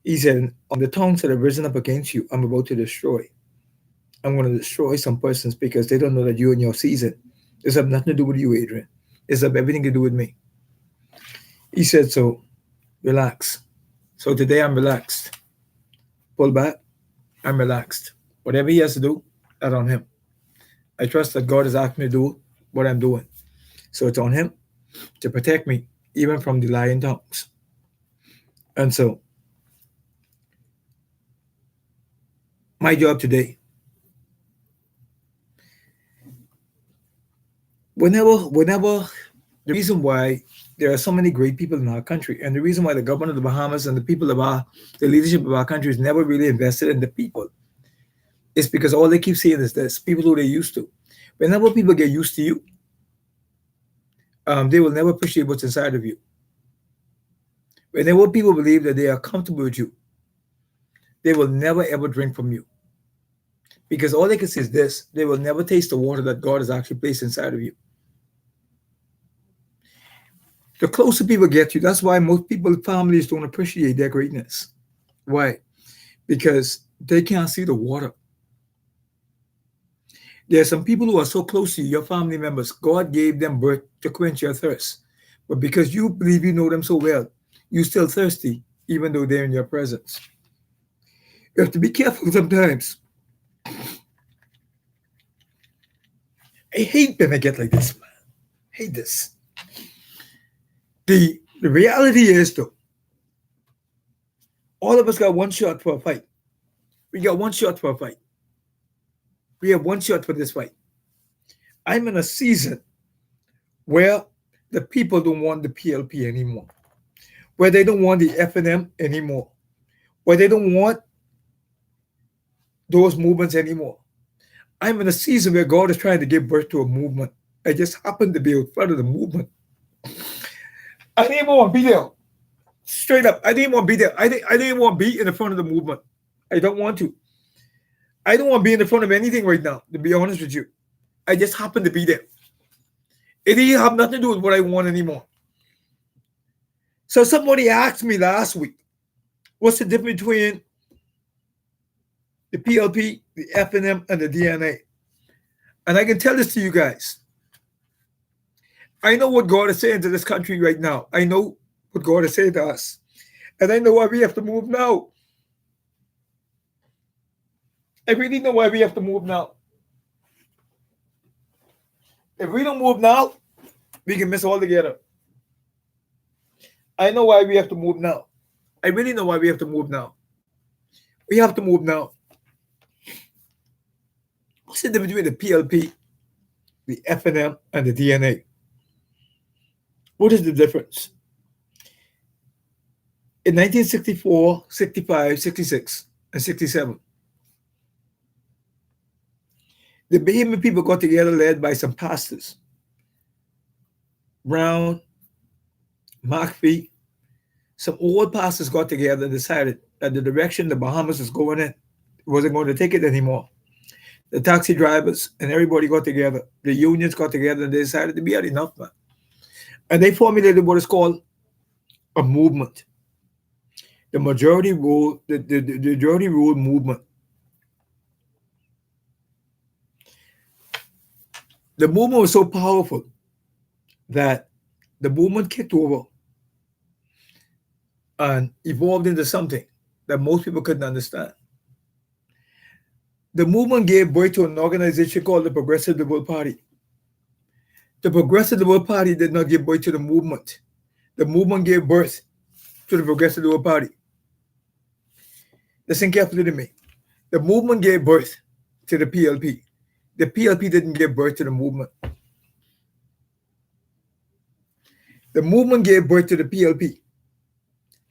He said, on the tongues that have risen up against you, I'm about to destroy. I'm going to destroy some persons because they don't know that you're in your season. This has nothing to do with you, Adrian. It's have everything to do with me. He said, so relax. So today I'm relaxed. Pull back. I'm relaxed. Whatever he has to do, that's on him. I trust that God has asked me to do what I'm doing. So it's on him to protect me, even from the lying tongues. And so my job today, whenever the reason why there are so many great people in our country, and the reason why the government of the Bahamas and the people of the leadership of our country is never really invested in the people, is because all they keep saying is this: people who they're used to. Whenever people get used to you, they will never appreciate what's inside of you. Whenever people believe that they are comfortable with you, they will never ever drink from you. Because all they can say is this: they will never taste the water that God has actually placed inside of you. The closer people get to you, that's why most people, families don't appreciate their greatness. Why? Because they can't see the water. There are some people who are so close to you, your family members, God gave them birth to quench your thirst. But because you believe you know them so well, you're still thirsty, even though they're in your presence. You have to be careful sometimes. I hate when I get like this, man. I hate this. The reality is, though, all of us got one shot for a fight. We got one shot for a fight. We have one shot for this fight. I'm in a season where the people don't want the PLP anymore, where they don't want the FNM anymore, where they don't want those movements anymore. I'm in a season where God is trying to give birth to a movement. I just happen to be in front of the movement. I didn't even want to be there. Straight up, I didn't want to be there. I didn't even want to be in the front of the movement. I don't want to. I don't want to be in the front of anything right now, to be honest with you. I just happen to be there. It didn't have nothing to do with what I want anymore. So somebody asked me last week, what's the difference between the PLP, the FNM, and the DNA? And I can tell this to you guys. I know what God is saying to this country right now. I know what God is saying to us. And I know why we have to move now. I really know why we have to move now. If we don't move now, we can miss altogether. I know why we have to move now. I really know why we have to move now. We have to move now. What's the difference between the PLP, the FNM, and the DNA? What is the difference? In 1964, 65, 66, and 67, the Bahamian people got together, led by some pastors. Brown, McPhee, some old pastors got together and decided that the direction the Bahamas was going in wasn't going to take it anymore. The taxi drivers and everybody got together. The unions got together and they decided to be had enough, man. And they formulated what is called a movement. The majority rule, the majority rule movement. The movement was so powerful that the movement kicked over and evolved into something that most people couldn't understand. The movement gave birth to an organization called the Progressive Liberal Party. The Progressive Liberal Party did not give birth to the movement. The movement gave birth to the Progressive Liberal Party. Listen carefully to me. The movement gave birth to the PLP. The PLP didn't give birth to the movement. The movement gave birth to the PLP.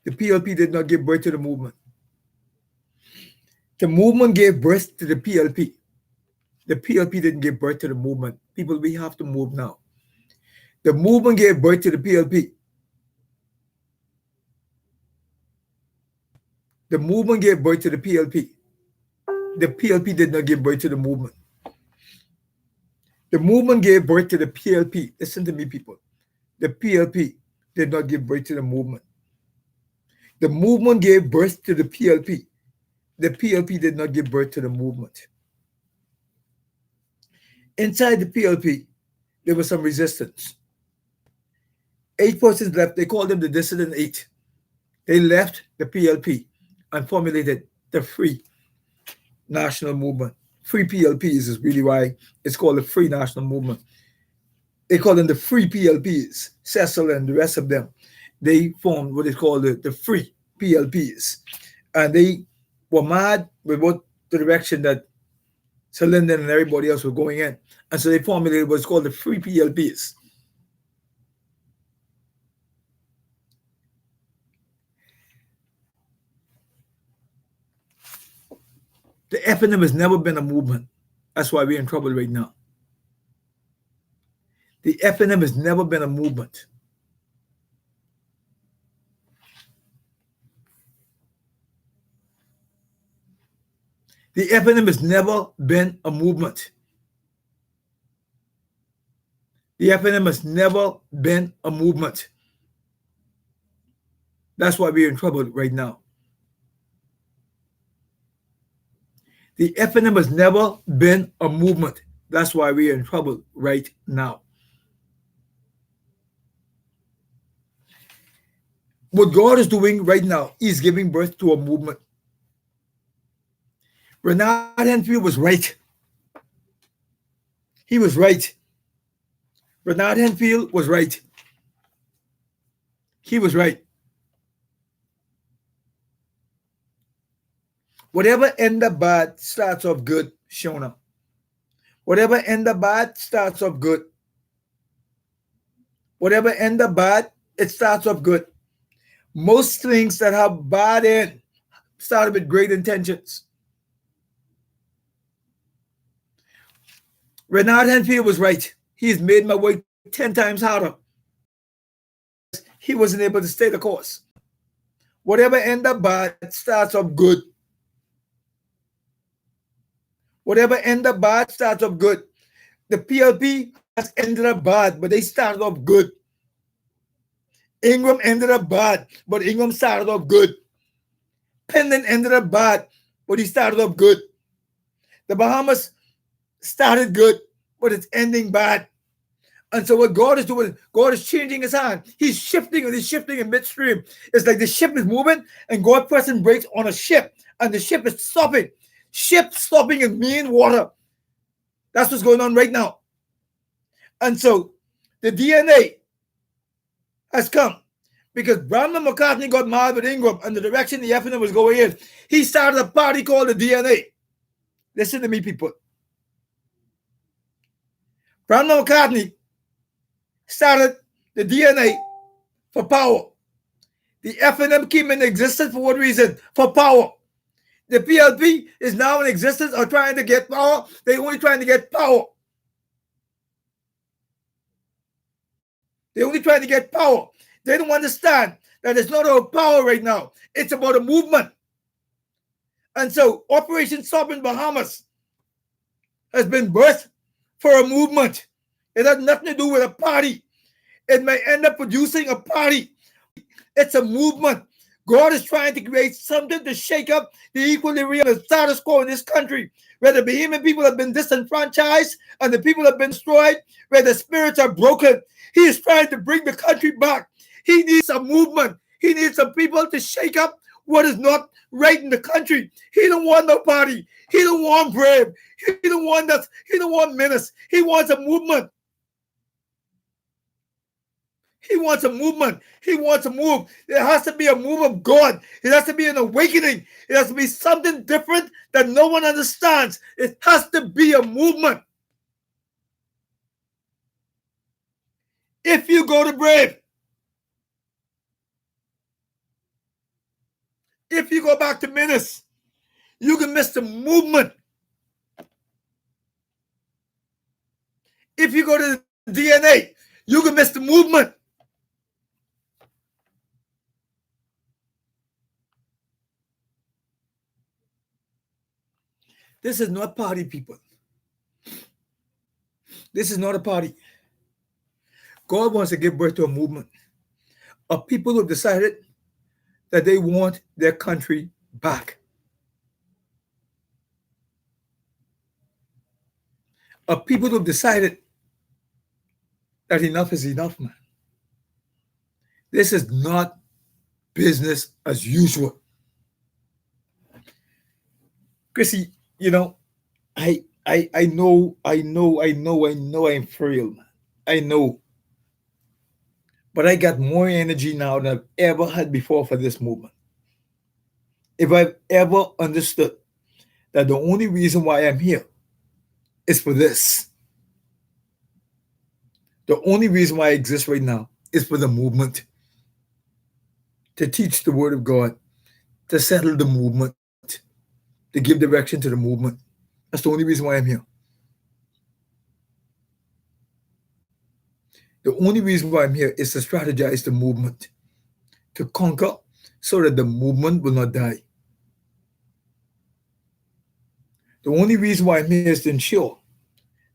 The PLP did not give birth to the movement. The movement gave birth to the PLP. The PLP didn't give birth to the movement. People, we have to move now. The movement gave birth to the PLP. The movement gave birth to the PLP. The PLP did not give birth to the movement. The movement gave birth to the PLP. Listen to me, people. The PLP did not give birth to the movement. The movement gave birth to the PLP. The PLP did not give birth to the movement. Inside the PLP, there was some resistance. 8 persons left. They called them the Dissident Eight. They left the PLP and formulated the Free National Movement. Free PLPs is really why it's called the Free National Movement. They call them the Free PLPs. Cecil and the rest of them, they formed what is called the Free PLPs. And they were mad with what the direction that Sir Lyndon and everybody else were going in. And so they formulated what's called the Free PLPs. The FNM has never been a movement. That's why we're in trouble right now. The FNM has never been a movement. The FNM has never been a movement. The FNM has never been a movement. That's why we're in trouble right now. The FNM has never been a movement. That's why we're in trouble right now. What God is doing right now is giving birth to a movement. Bernard Henfield was right. He was right. Bernard Henfield was right. He was right. Whatever end up bad starts off good, Shona. Whatever end up bad starts off good. Whatever end up bad, it starts off good. Most things that have bad end started with great intentions. Bernard Henfield was right. He's made my way 10 times harder. He wasn't able to stay the course. Whatever end up bad starts off good. Whatever end up bad starts off good. The PLP has ended up bad, but they started off good. Ingram ended up bad, but Ingram started off good. Pendant ended up bad, but he started off good. The Bahamas started good, but it's ending bad. And so what God is doing, God is changing his hand. He's shifting and he's shifting in midstream. It's like the ship is moving and God pressing brakes on a ship and the ship is stopping. Ship stopping in mean water. That's what's going on right now. And so the DNA has come because Brandon McCartney got mad with Ingram and the direction the FNM was going in. He started a party called the DNA. Listen to me, people. Brandon McCartney started the DNA for power. The FNM came in existence for what reason? For power. The PLP is now in existence or trying to get power. They're only trying to get power. They're only trying to get power. They don't understand that it's not about power right now. It's about a movement. And so Operation Sovereign Bahamas has been birthed for a movement. It has nothing to do with a party. It may end up producing a party. It's a movement. God is trying to create something to shake up the equilibrium and status quo in this country, where the Bahamian people have been disenfranchised and the people have been destroyed, where the spirits are broken. He is trying to bring the country back. He needs a movement. He needs some people to shake up what is not right in the country. He don't want no party. He don't want brave. He don't want that. He don't want menace. He wants a movement. He wants a movement. He wants a move. There has to be a move of God. It has to be an awakening. It has to be something different that no one understands. It has to be a movement. If you go to Brave, if you go back to Menace, you can miss the movement. If you go to the DNA, you can miss the movement. This is not party, people. This is not a party. God wants to give birth to a movement of people who have decided that they want their country back. of people who've decided that enough is enough, man. This is not business as usual. Chrissy, I know I'm frail, man. I know. But I got more energy now than I've ever had before for this movement. If I've ever understood that the only reason why I'm here is for this, the only reason why I exist right now is for the movement, to teach the word of God, to settle the movement, to give direction to the movement. That's the only reason why I'm here. The only reason why I'm here is to strategize the movement, to conquer so that the movement will not die. The only reason why I'm here is to ensure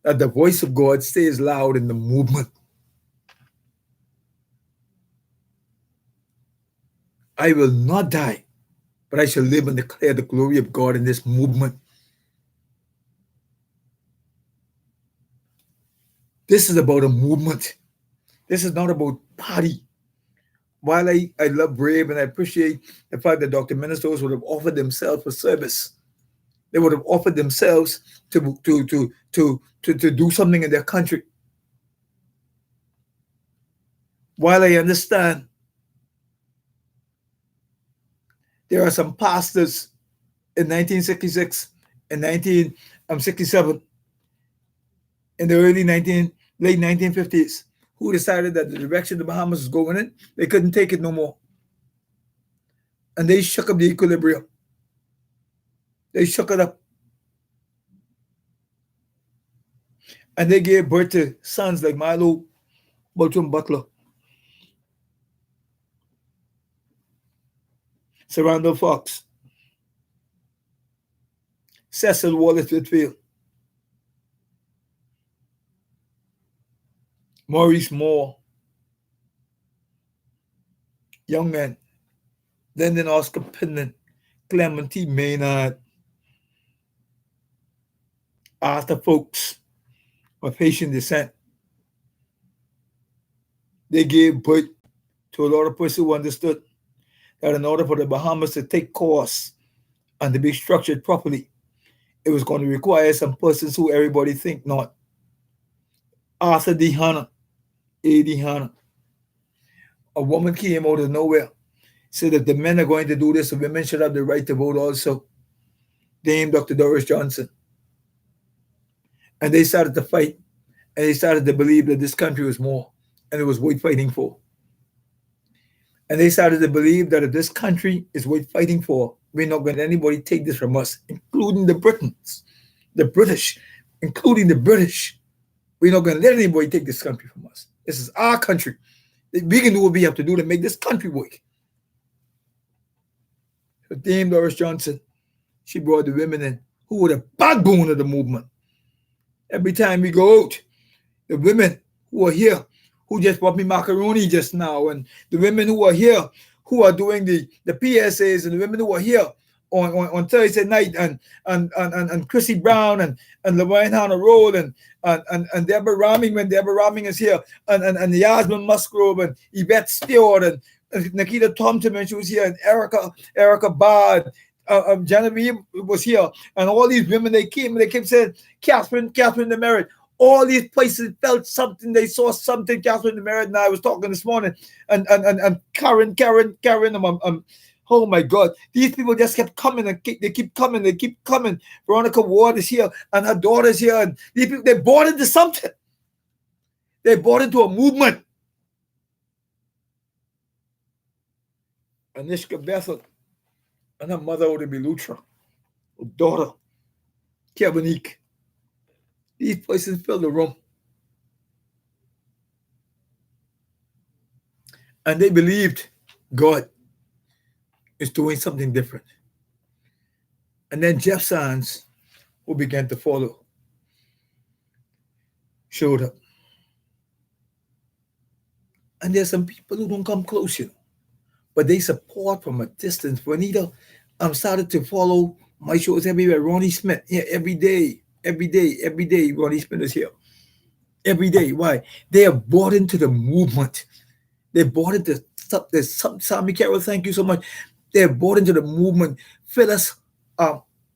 that the voice of God stays loud in the movement. I will not die, but I shall live and declare the glory of God in this movement. This is about a movement. This is not about party. While I love Brave and I appreciate the fact that Dr. Ministers would have offered themselves for service, they would have offered themselves to do something in their country. While I understand there are some pastors in 1966 and 1967 in the late 1950s who decided that the direction the Bahamas was going in, they couldn't take it no more. And they shook up the equilibrium. They shook it up. And they gave birth to sons like Milo Bolton Butler, Sarandon Fox, Cecil Wallace Whitfield, Maurice Moore, young men, Lyndon Oscar Pinnan, Clement T. Maynard, Arthur Folks of Haitian descent. They gave birth to a lot of persons who understood that in order for the Bahamas to take course and to be structured properly, it was going to require some persons who everybody think not. Arthur D. Hanna, A.D. Hanna. A woman came out of nowhere, said if the men are going to do this, the women should have the right to vote also. Dame Dr. Doris Johnson. And they started to fight, and they started to believe that this country was more, and it was worth fighting for. And they started to believe that if this country is worth fighting for, we're not going to let anybody take this from us, including the Britons, the British, including the British. We're not going to let anybody take this country from us. This is our country. We can do what we have to do to make this country work. So Dame Doris Johnson, she brought the women in who were the backbone of the movement. Every time we go out, the women who are here, who just brought me macaroni just now, and the women who are here, who are doing the PSAs, and the women who are here on Thursday night, and Chrissy Brown and Lorraine Hannah Roll and Deborah Raming when Deborah Raming is here, and Yasmin Musgrove and Yvette Stewart and Nikita Thompson when she was here, and Erica Bard, Genevieve was here, and all these women, they came and they kept saying, Catherine the Merit. All these places felt something, they saw something. Catherine the Merit and I was talking this morning, and Karen, oh my God, these people just kept coming, and they keep coming. Veronica Ward is here, and her daughter's here, and these people, they bought into something. They bought into a movement. Anishka Bethel and her mother would be Lutra, her daughter, Kevinique. These places filled the room. And they believed God is doing something different. And then Jeff Sands, who began to follow, showed up. And there's some people who don't come close, but they support from a distance. Juanita started to follow my shows everywhere. Ronnie Smith, here every day. every day, Ronnie Spin is here. Every day. Why? They are bought into the movement. They're bought into Sammy Carroll, thank you so much. They're bought into the movement. Phyllis,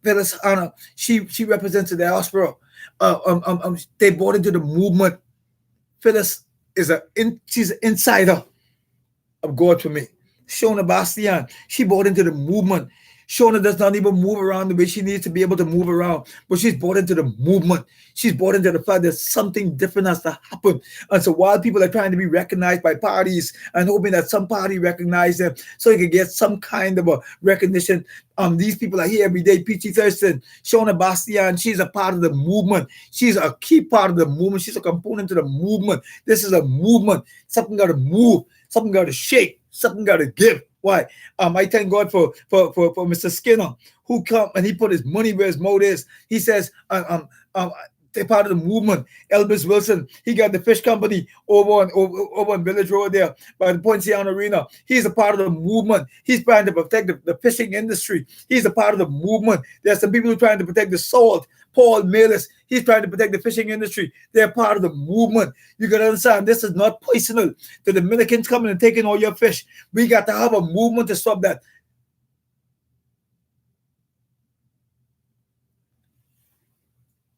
Phyllis Anna, she represents the diaspora. They bought into the movement. Phyllis she's an insider of God for me. Shona Bastian, she bought into the movement. Shona does not even move around the way she needs to be able to move around, but she's bought into the movement. She's bought into the fact that something different has to happen. And so while people are trying to be recognized by parties and hoping that some party recognize them so they can get some kind of a recognition, these people are here every day. Peachy Thurston, Shona Bastian, she's a part of the movement. She's a key part of the movement. She's a component to the movement. This is a movement. Something got to move. Something got to shake. Something got to give. Why? I thank God for Mr. Skinner, who come and he put his money where his mouth is. He says, they're part of the movement. Elvis Wilson, he got the fish company over on Village Road there by the Poinciana Arena. He's a part of the movement. He's trying to protect the fishing industry. He's a part of the movement. There's some people who are trying to protect the salt. Paul Mealis, he's trying to protect the fishing industry. They're part of the movement. You got to understand, this is not personal. The Dominicans coming and taking all your fish. We got to have a movement to stop that.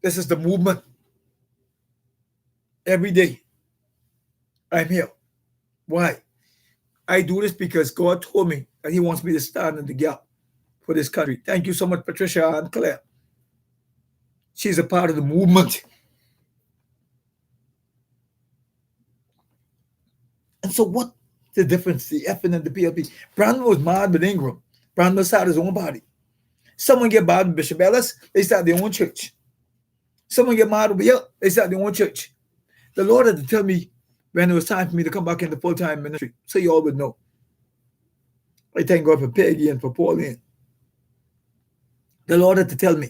This is the movement. Every day, I'm here. Why? I do this because God told me that he wants me to stand in the gap for this country. Thank you so much, Patricia and Claire. She's a part of the movement. And so what the difference, the FN and the PLP? Brandon was mad with Ingram. Brandon started his own party. Someone get mad with Bishop Ellis, they start their own church. Someone get mad over here, they start their own church. The Lord had to tell me when it was time for me to come back into full-time ministry, so you all would know. I thank God for Peggy and for Pauline. The Lord had to tell me.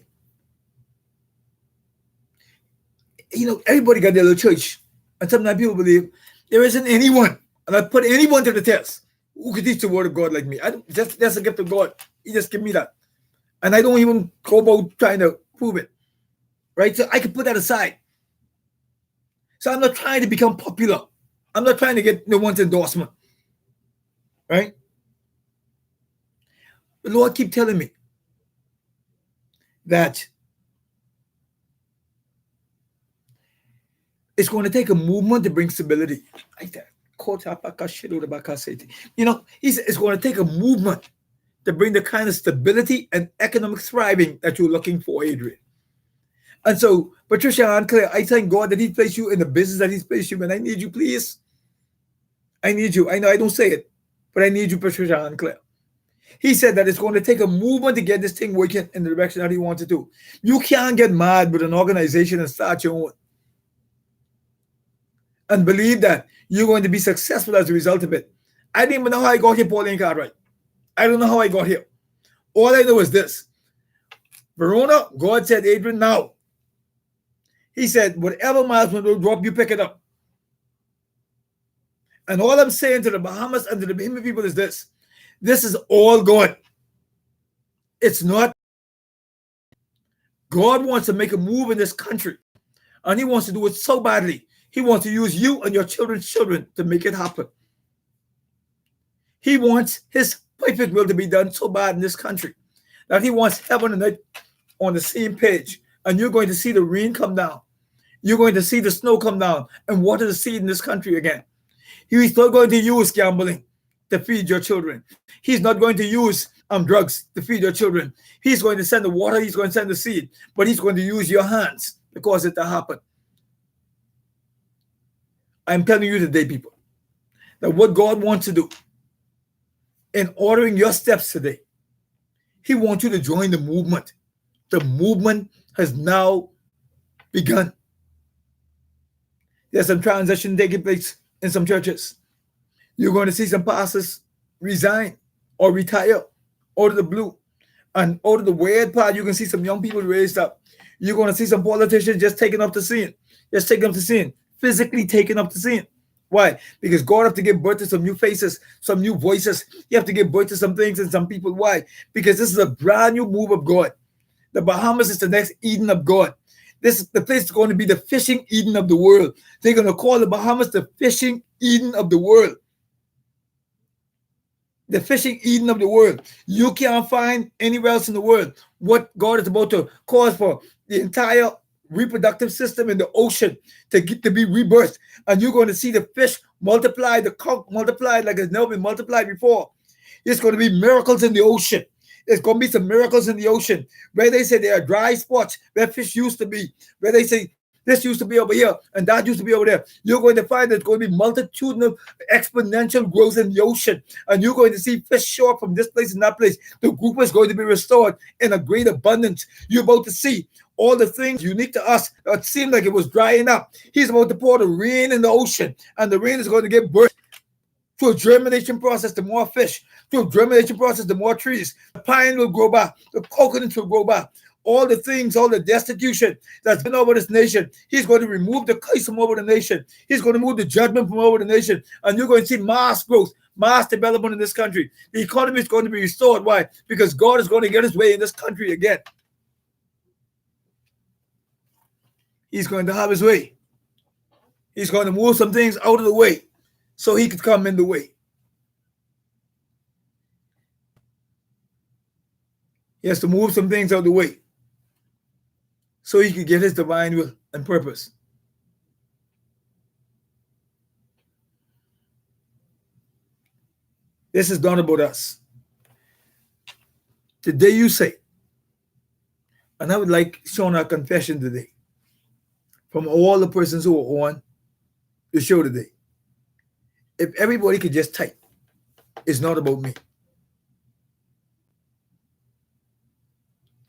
You know, everybody got their little church. And sometimes people believe there isn't anyone, and I put anyone to the test, who could teach the word of God like me. That's a gift of God. He just give me that. And I don't even go about trying to prove it. Right? So I can put that aside. So I'm not trying to become popular. I'm not trying to get no one's endorsement. Right? The Lord keep telling me that it's going to take a movement to bring stability. You know, it's going to take a movement to bring the kind of stability and economic thriving that you're looking for, Adrian. And so, Patricia and Claire, I thank God that he placed you in the business that he's placed you in. I need you, please. I need you. I know I don't say it, but I need you, Patricia and Claire. He said that it's going to take a movement to get this thing working in the direction that he wants to do. You can't get mad with an organization and start your own. And believe that you're going to be successful as a result of it. I didn't even know how I got here, Pauline Cartwright. I don't know how I got here. All I know is this. Verona, God said, Adrian, now. He said, whatever milestone will drop, you pick it up. And all I'm saying to the Bahamas and to the Bahamian people is this. This is all God. It's not. God wants to make a move in this country. And he wants to do it so badly. He wants to use you and your children's children to make it happen. He wants his perfect will to be done so bad in this country that he wants heaven and earth on the same page. And you're going to see the rain come down. You're going to see the snow come down and water the seed in this country again. He's not going to use gambling to feed your children. He's not going to use drugs to feed your children. He's going to send the water. He's going to send the seed. But he's going to use your hands to cause it to happen. I'm telling you today, people, that what God wants to do in ordering your steps today, he wants you to join the movement. The movement has now begun. There's some transition taking place in some churches. You're going to see some pastors resign or retire out of the blue. And out of the weird part, you can see some young people raised up. You're going to see some politicians just taking up the scene. Just taking up the scene. Physically taking up the scene. Why? Because God have to give birth to some new faces, some new voices. You have to give birth to some things and some people. Why? Because this is a brand new move of God. The Bahamas is the next Eden of God. The place is going to be the fishing Eden of the world. They're going to call the Bahamas the fishing Eden of the world. The fishing Eden of the world. You can't find anywhere else in the world what God is about to cause for the entire reproductive system in the ocean to be rebirthed. And you're going to see the fish multiply, the conch multiply like it's never been multiplied before. It's going to be miracles in the ocean. There's going to be some miracles in the ocean where they say there are dry spots where fish used to be, where they say this used to be over here and that used to be over there. You're going to find there's going to be multitudinal exponential growth in the ocean, and you're going to see fish show up from this place and that place. The group is going to be restored in a great abundance. You're about to see all the things unique to us that seemed like it was drying up. He's about to pour the rain in the ocean, and the rain is going to give birth through a germination process to more fish. Through a germination process to more trees. The pine will grow back. The coconuts will grow back. All the things, all the destitution that's been over this nation, he's going to remove the curse from over the nation. He's going to move the judgment from over the nation. And you're going to see mass growth, mass development in this country. The economy is going to be restored. Why? Because God is going to get his way in this country again. He's going to have his way. He's going to move some things out of the way so he could come in the way. He has to move some things out of the way so he could get his divine will and purpose. This is not about us. The day you say, and I would like shown our confession today from all the persons who are on the show today. If everybody could just type, it's not about me.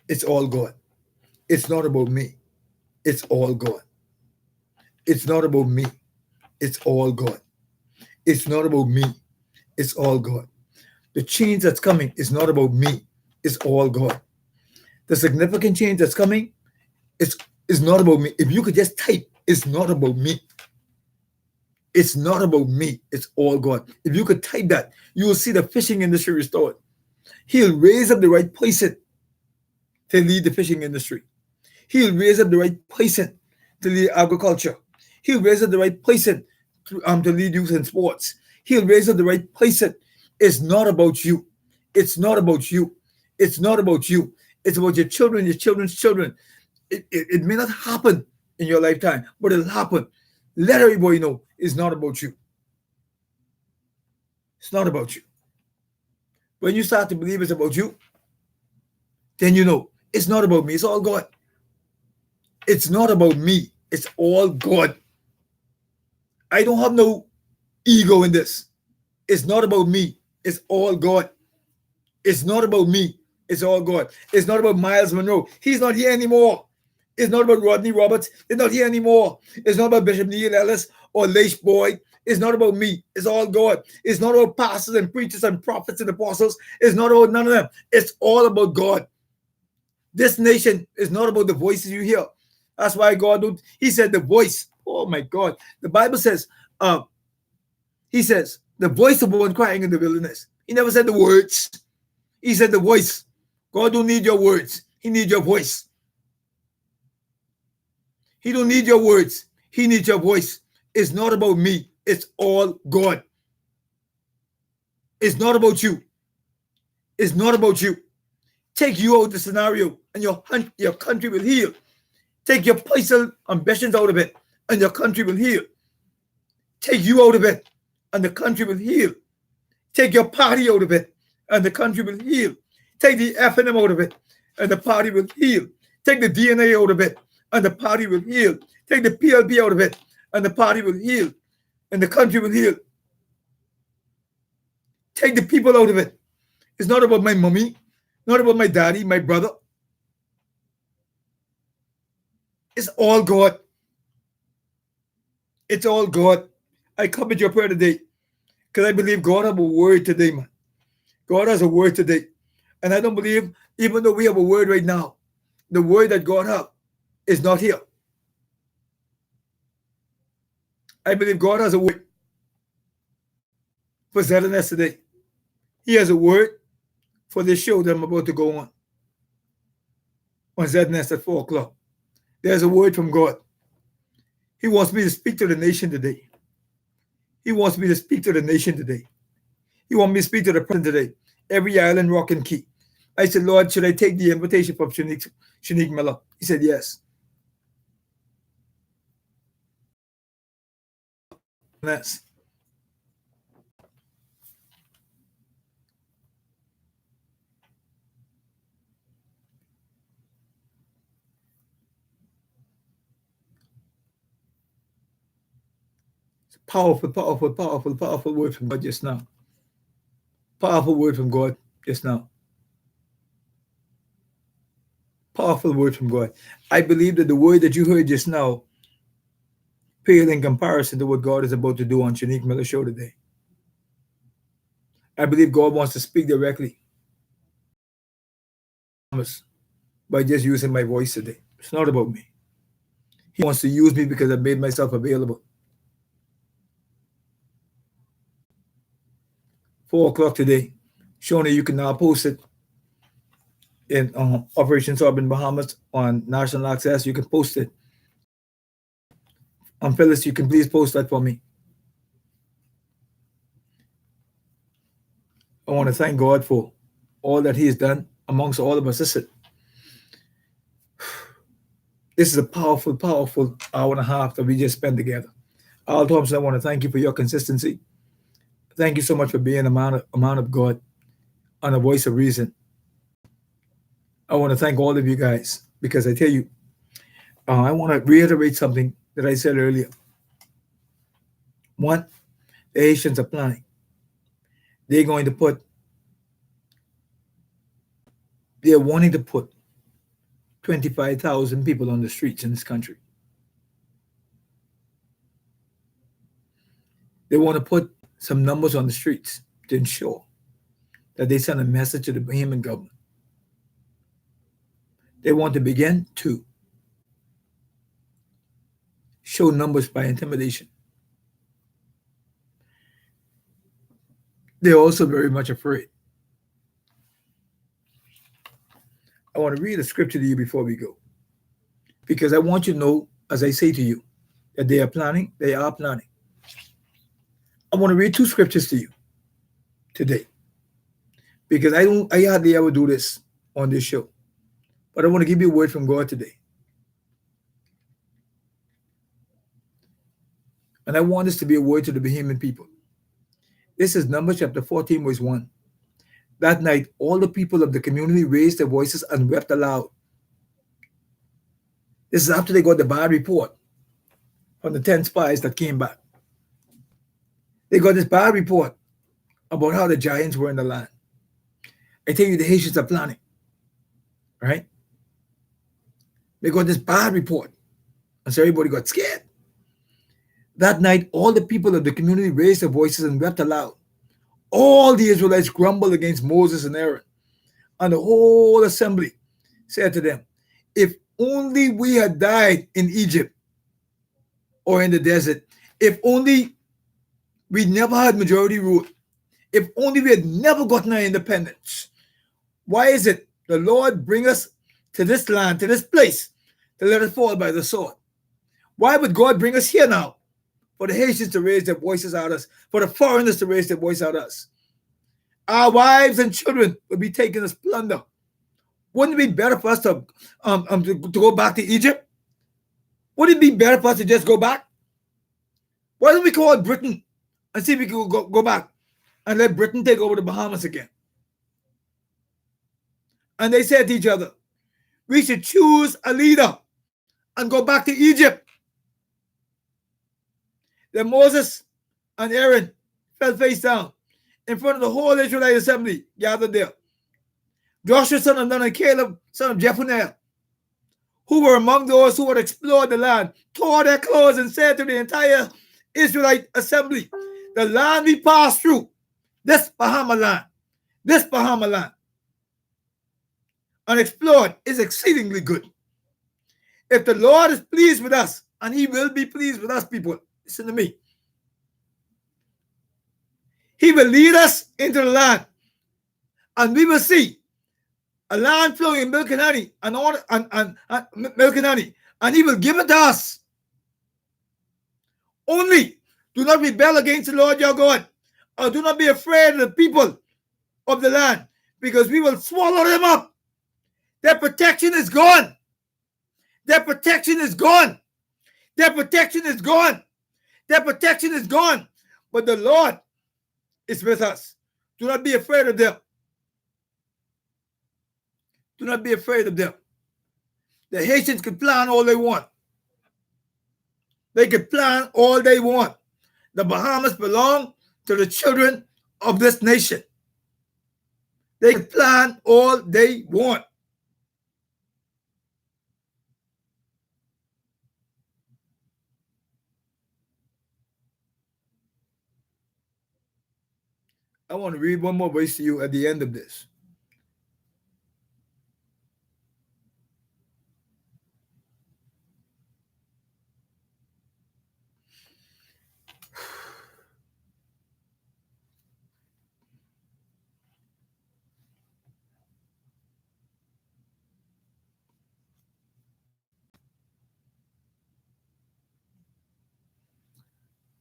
It's all God. It's not about me. It's all God. It's not about me. It's all God. It's not about me. It's all God. The change that's coming is not about me. It's all God. The significant change that's coming is not about me. If you could just type, it's not about me. It's not about me. It's all God. If you could type that, you will see the fishing industry restored. He'll raise up the right person to lead the fishing industry. He'll raise up the right person to lead agriculture. He'll raise up the right person to lead youth and sports. He'll raise up the right person. It's not about you. It's not about you. It's not about you. It's about your children, your children's children. It may not happen in your lifetime, but it'll happen. Let everybody know it's not about you. It's not about you. When you start to believe it's about you, then you know it's not about me. It's all God. It's not about me. It's all God. I don't have no ego in this. It's not about me. It's all God. It's not about me. It's all God. It's not about Miles Monroe. He's not here anymore. It's not about Rodney Roberts. It's not here anymore. It's not about Bishop Neil Ellis or Leish Boyd. It's not about me. It's all God. It's not about pastors and preachers and prophets and apostles. It's not about none of them. It's all about God. This nation is not about the voices you hear. That's why God don't. He said the voice. Oh my God. The Bible says, he says, the voice of one crying in the wilderness. He never said the words. He said the voice. God don't need your words. He needs your voice. He don't need your words. He needs your voice. It's not about me. It's all God. It's not about you. It's not about you. Take you out of the scenario and your country will heal. Take your personal ambitions out of it and your country will heal. Take you out of it and the country will heal. Take your party out of it and the country will heal. Take the FNM out of it and the party will heal. Take the DNA out of it and the party will heal. Take the PLP out of it and the party will heal and the country will heal. Take the people out of it. It's not about my mommy, not about my daddy, my brother. It's all God. It's all God. I come with your prayer today because I believe God has a word today, man. God has a word today. And I don't believe, even though we have a word right now, the word that God has is not here. I believe God has a word for ZNS today. He has a word for this show that I'm about to go on ZNS at 4 o'clock. There's a word from God. He wants me to speak to the nation today. He wants me to speak to the nation today. He wants me to speak to the president today. Every island, rock, and key. I said, Lord, should I take the invitation from Shanique Miller? He said, yes. Yes. Powerful, powerful, powerful, powerful word from God just now. Powerful word from God just now. Powerful word from God. I believe that the word that you heard just now pale in comparison to what God is about to do on Shanique Miller Show today. I believe God wants to speak directly by just using my voice today. It's not about me. He wants to use me because I've made myself available. 4 o'clock today. Shona, you can now post it in Operation Sovereign Bahamas on National Access. You can post it. Phyllis, you can please post that for me. I want to thank God for all that He has done amongst all of us. Listen, this is a powerful, powerful hour and a half that we just spent together. Al Thompson, I want to thank you for your consistency. Thank you so much for being a man of God and a voice of reason. I want to thank all of you guys because I tell you, I want to reiterate something that I said earlier. One, the Haitians are planning. They're wanting to put 25,000 people on the streets in this country. They want to put some numbers on the streets to ensure that they send a message to the Bahamian government. They want to begin to show numbers by intimidation. They're also very much afraid. I want to read a scripture to you before we go, because I want you to know, as I say to you, that they are planning. They are planning. I want to read 2 scriptures to you today, because I hardly ever do this on this show, but I want to give you a word from God today. And I want this to be a word to the Bahamian people. This is Numbers chapter 14, verse 1. That night, all the people of the community raised their voices and wept aloud. This is after they got the bad report from the 10 spies that came back. They got this bad report about how the giants were in the land. I tell you, the Haitians are planning, right? They got this bad report, and so everybody got scared. That night, all the people of the community raised their voices and wept aloud. All the Israelites grumbled against Moses and Aaron, and the whole assembly said to them, if only we had died in Egypt or in the desert, if only we never had majority rule, if only we had never gotten our independence. Why is it the Lord bring us to this land, to this place, to let us fall by the sword? Why would God bring us here now? For the Haitians to raise their voices at us, for the foreigners to raise their voice at us. Our wives and children would be taken as plunder. Wouldn't it be better for us to go back to Egypt? Wouldn't it be better for us to just go back? Why don't we call Britain and see if we can go back and let Britain take over the Bahamas again? And they said to each other, we should choose a leader and go back to Egypt. Then Moses and Aaron fell face down in front of the whole Israelite assembly gathered there. Joshua, son of Nun, and Caleb, son of Jephunneh, who were among those who had explored the land, tore their clothes and said to the entire Israelite assembly, the land we passed through, this Bahama land, and explored is exceedingly good. If the Lord is pleased with us, and He will be pleased with us, people, listen to me. He will lead us into the land, and we will see a land flowing in milk and honey, milk and honey, and he will give it to us. Only do not rebel against the Lord your God, or do not be afraid of the people of the land, because we will swallow them up. Their protection is gone. Their protection is gone. Their protection is gone. Their protection is gone. But the Lord is with us. Do not be afraid of them. Do not be afraid of them. The Haitians can plan all they want. They can plan all they want. The Bahamas belong to the children of this nation. They can plan all they want. I want to read one more verse to you at the end of this.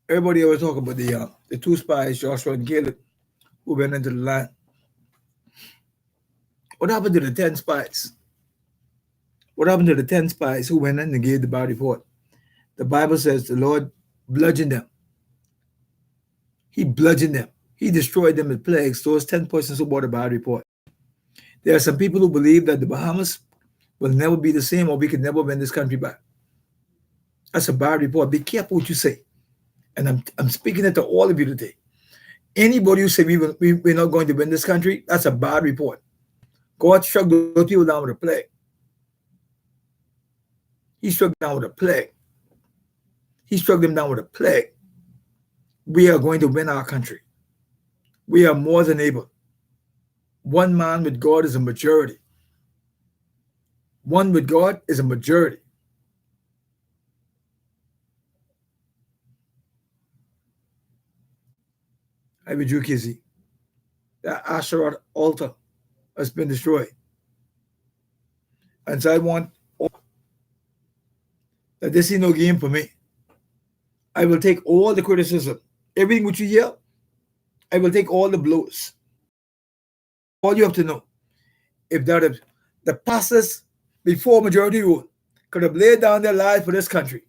Everybody always talk about the two spies, Joshua and Caleb, who went into the land. What happened to the 10 spies? What happened to the 10 spies who went in and gave the bad report? The Bible says the Lord bludgeoned them. He bludgeoned them. He destroyed them with plagues, those 10 persons who brought a bad report. There are some people who believe that the Bahamas will never be the same, or we can never win this country back. That's a bad report. Be careful what you say. And I'm speaking it to all of you today. Anybody who say we're not going to win this country, that's a bad report. God struck those people down with a plague. He struck them down with a plague. He struck them down with a plague. We are going to win our country. We are more than able. One man with God is a majority. One with God is a majority. I rebuke you. That Asherah altar has been destroyed. And so I want that this is no game for me. I will take all the criticism. Everything which you hear, I will take all the blows. All you have to know, if that is the pastors before majority rule could have laid down their lives for this country,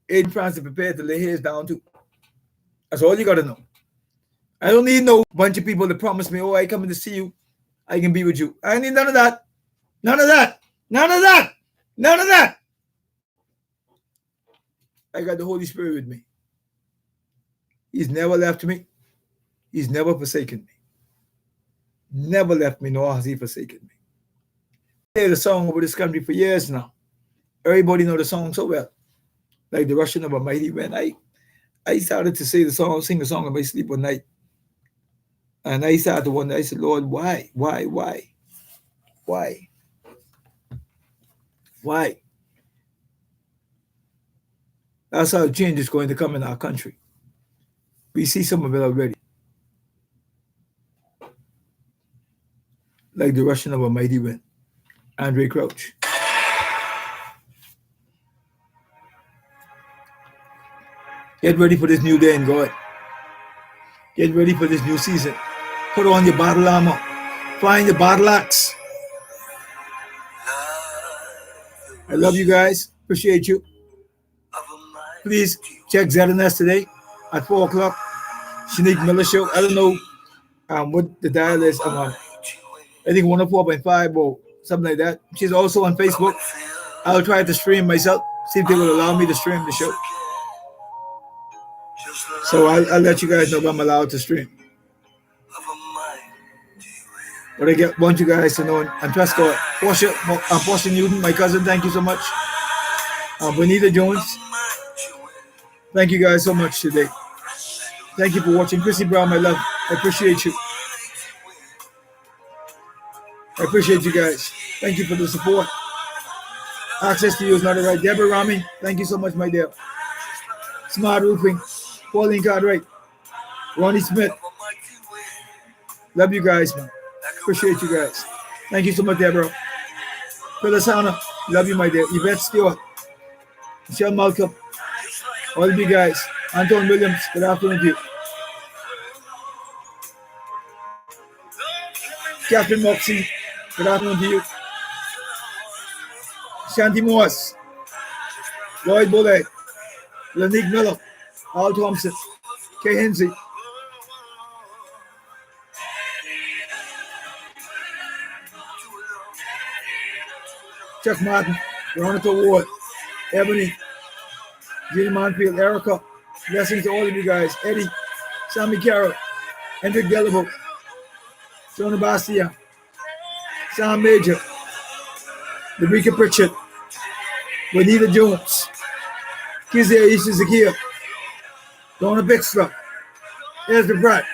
in France are prepared to lay his down too. That's all you got to know. I don't need no bunch of people to promise me, oh, I coming to see you. I can be with you. I need none of that. None of that. None of that. None of that. I got the Holy Spirit with me. He's never left me. He's never forsaken me. Never left me, nor has he forsaken me. I played a song over this country for years now. Everybody know the song so well. Like the Rushing of a Mighty Wind. I started to sing the song in my sleep one night. And I started to wonder, I said, Lord, why? Why? That's how change is going to come in our country. We see some of it already. Like the Rushing of a Mighty Wind. Andre Crouch. Get ready for this new day in God. Get ready for this new season. Put on your battle armor. Find your battle axe. I love you guys. Appreciate you. Please check ZNS today at 4 o'clock. Shanique Miller Show. I don't know what the dial is. I'm on. I think 104.5 or something like that. She's also on Facebook. I'll try to stream myself. See if they will allow me to stream the show. So I'll let you guys know if I'm allowed to stream. But I want you guys to know and trust God. Portia Newton, my cousin, thank you so much. Bonita Jones, thank you guys so much today. Thank you for watching. Chrissy Brown, my love, I appreciate you. I appreciate you guys. Thank you for the support. Access to you is not right. Deborah Rami, thank you so much, my dear. Smart Roofing, Pauline Cartwright, Ronnie Smith. Love you guys, man. Appreciate you guys. Thank you so much, Deborah. Phyllis Hanna, love you, my dear. Yvette Stewart, Michelle Malcolm, all of you guys. Anton Williams, good afternoon to you. Captain Moxie, good afternoon to you. Shanti Moss, Lloyd Bolle, Lanique Miller, Al Thompson, Kay Hensey. Chuck Martin, Veronica Ward, Ebony, Jenny Monfield, Erica. Blessings to all of you guys. Eddie, Sammy Carroll, Hendrik Delabo, Jonah Bastia, Sam Major, Rebecca Pritchard, Juanita Jones, Kizzy Aisha Zakia, Donna Bixler, Ezra Pratt.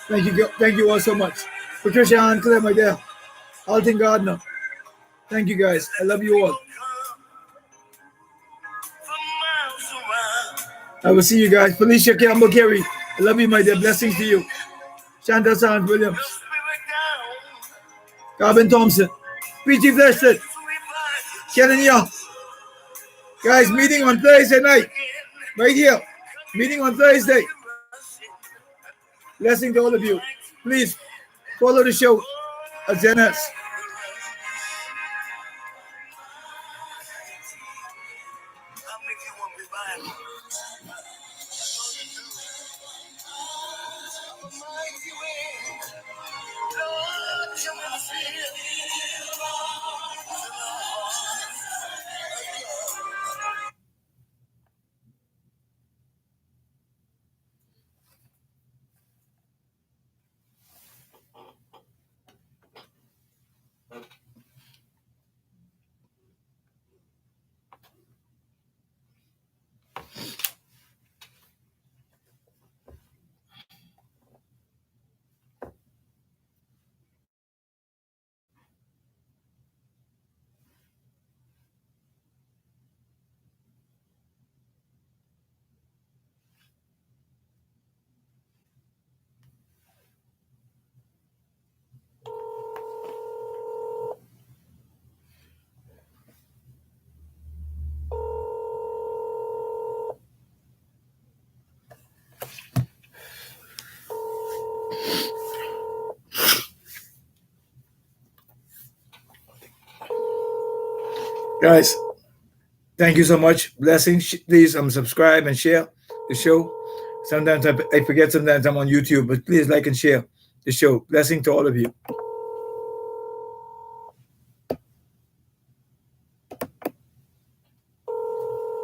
Thank you all so much. Patricia Ann Claire, my dear. Alton Gardner. Thank you guys. I love you all. I will see you guys. Felicia Campbell Carey. I love you, my dear. Blessings to you. Shanta Sands Williams. Gavin Thompson. P.T. Blessed. Kenan Young. Guys, meeting on Thursday night. Right here. Meeting on Thursday. Blessing to all of you. Please follow the show at Zenas. Guys, thank you so much. Blessings. Please subscribe and share the show. Sometimes I forget, sometimes I'm on YouTube, but please like and share the show. Blessing to all of you.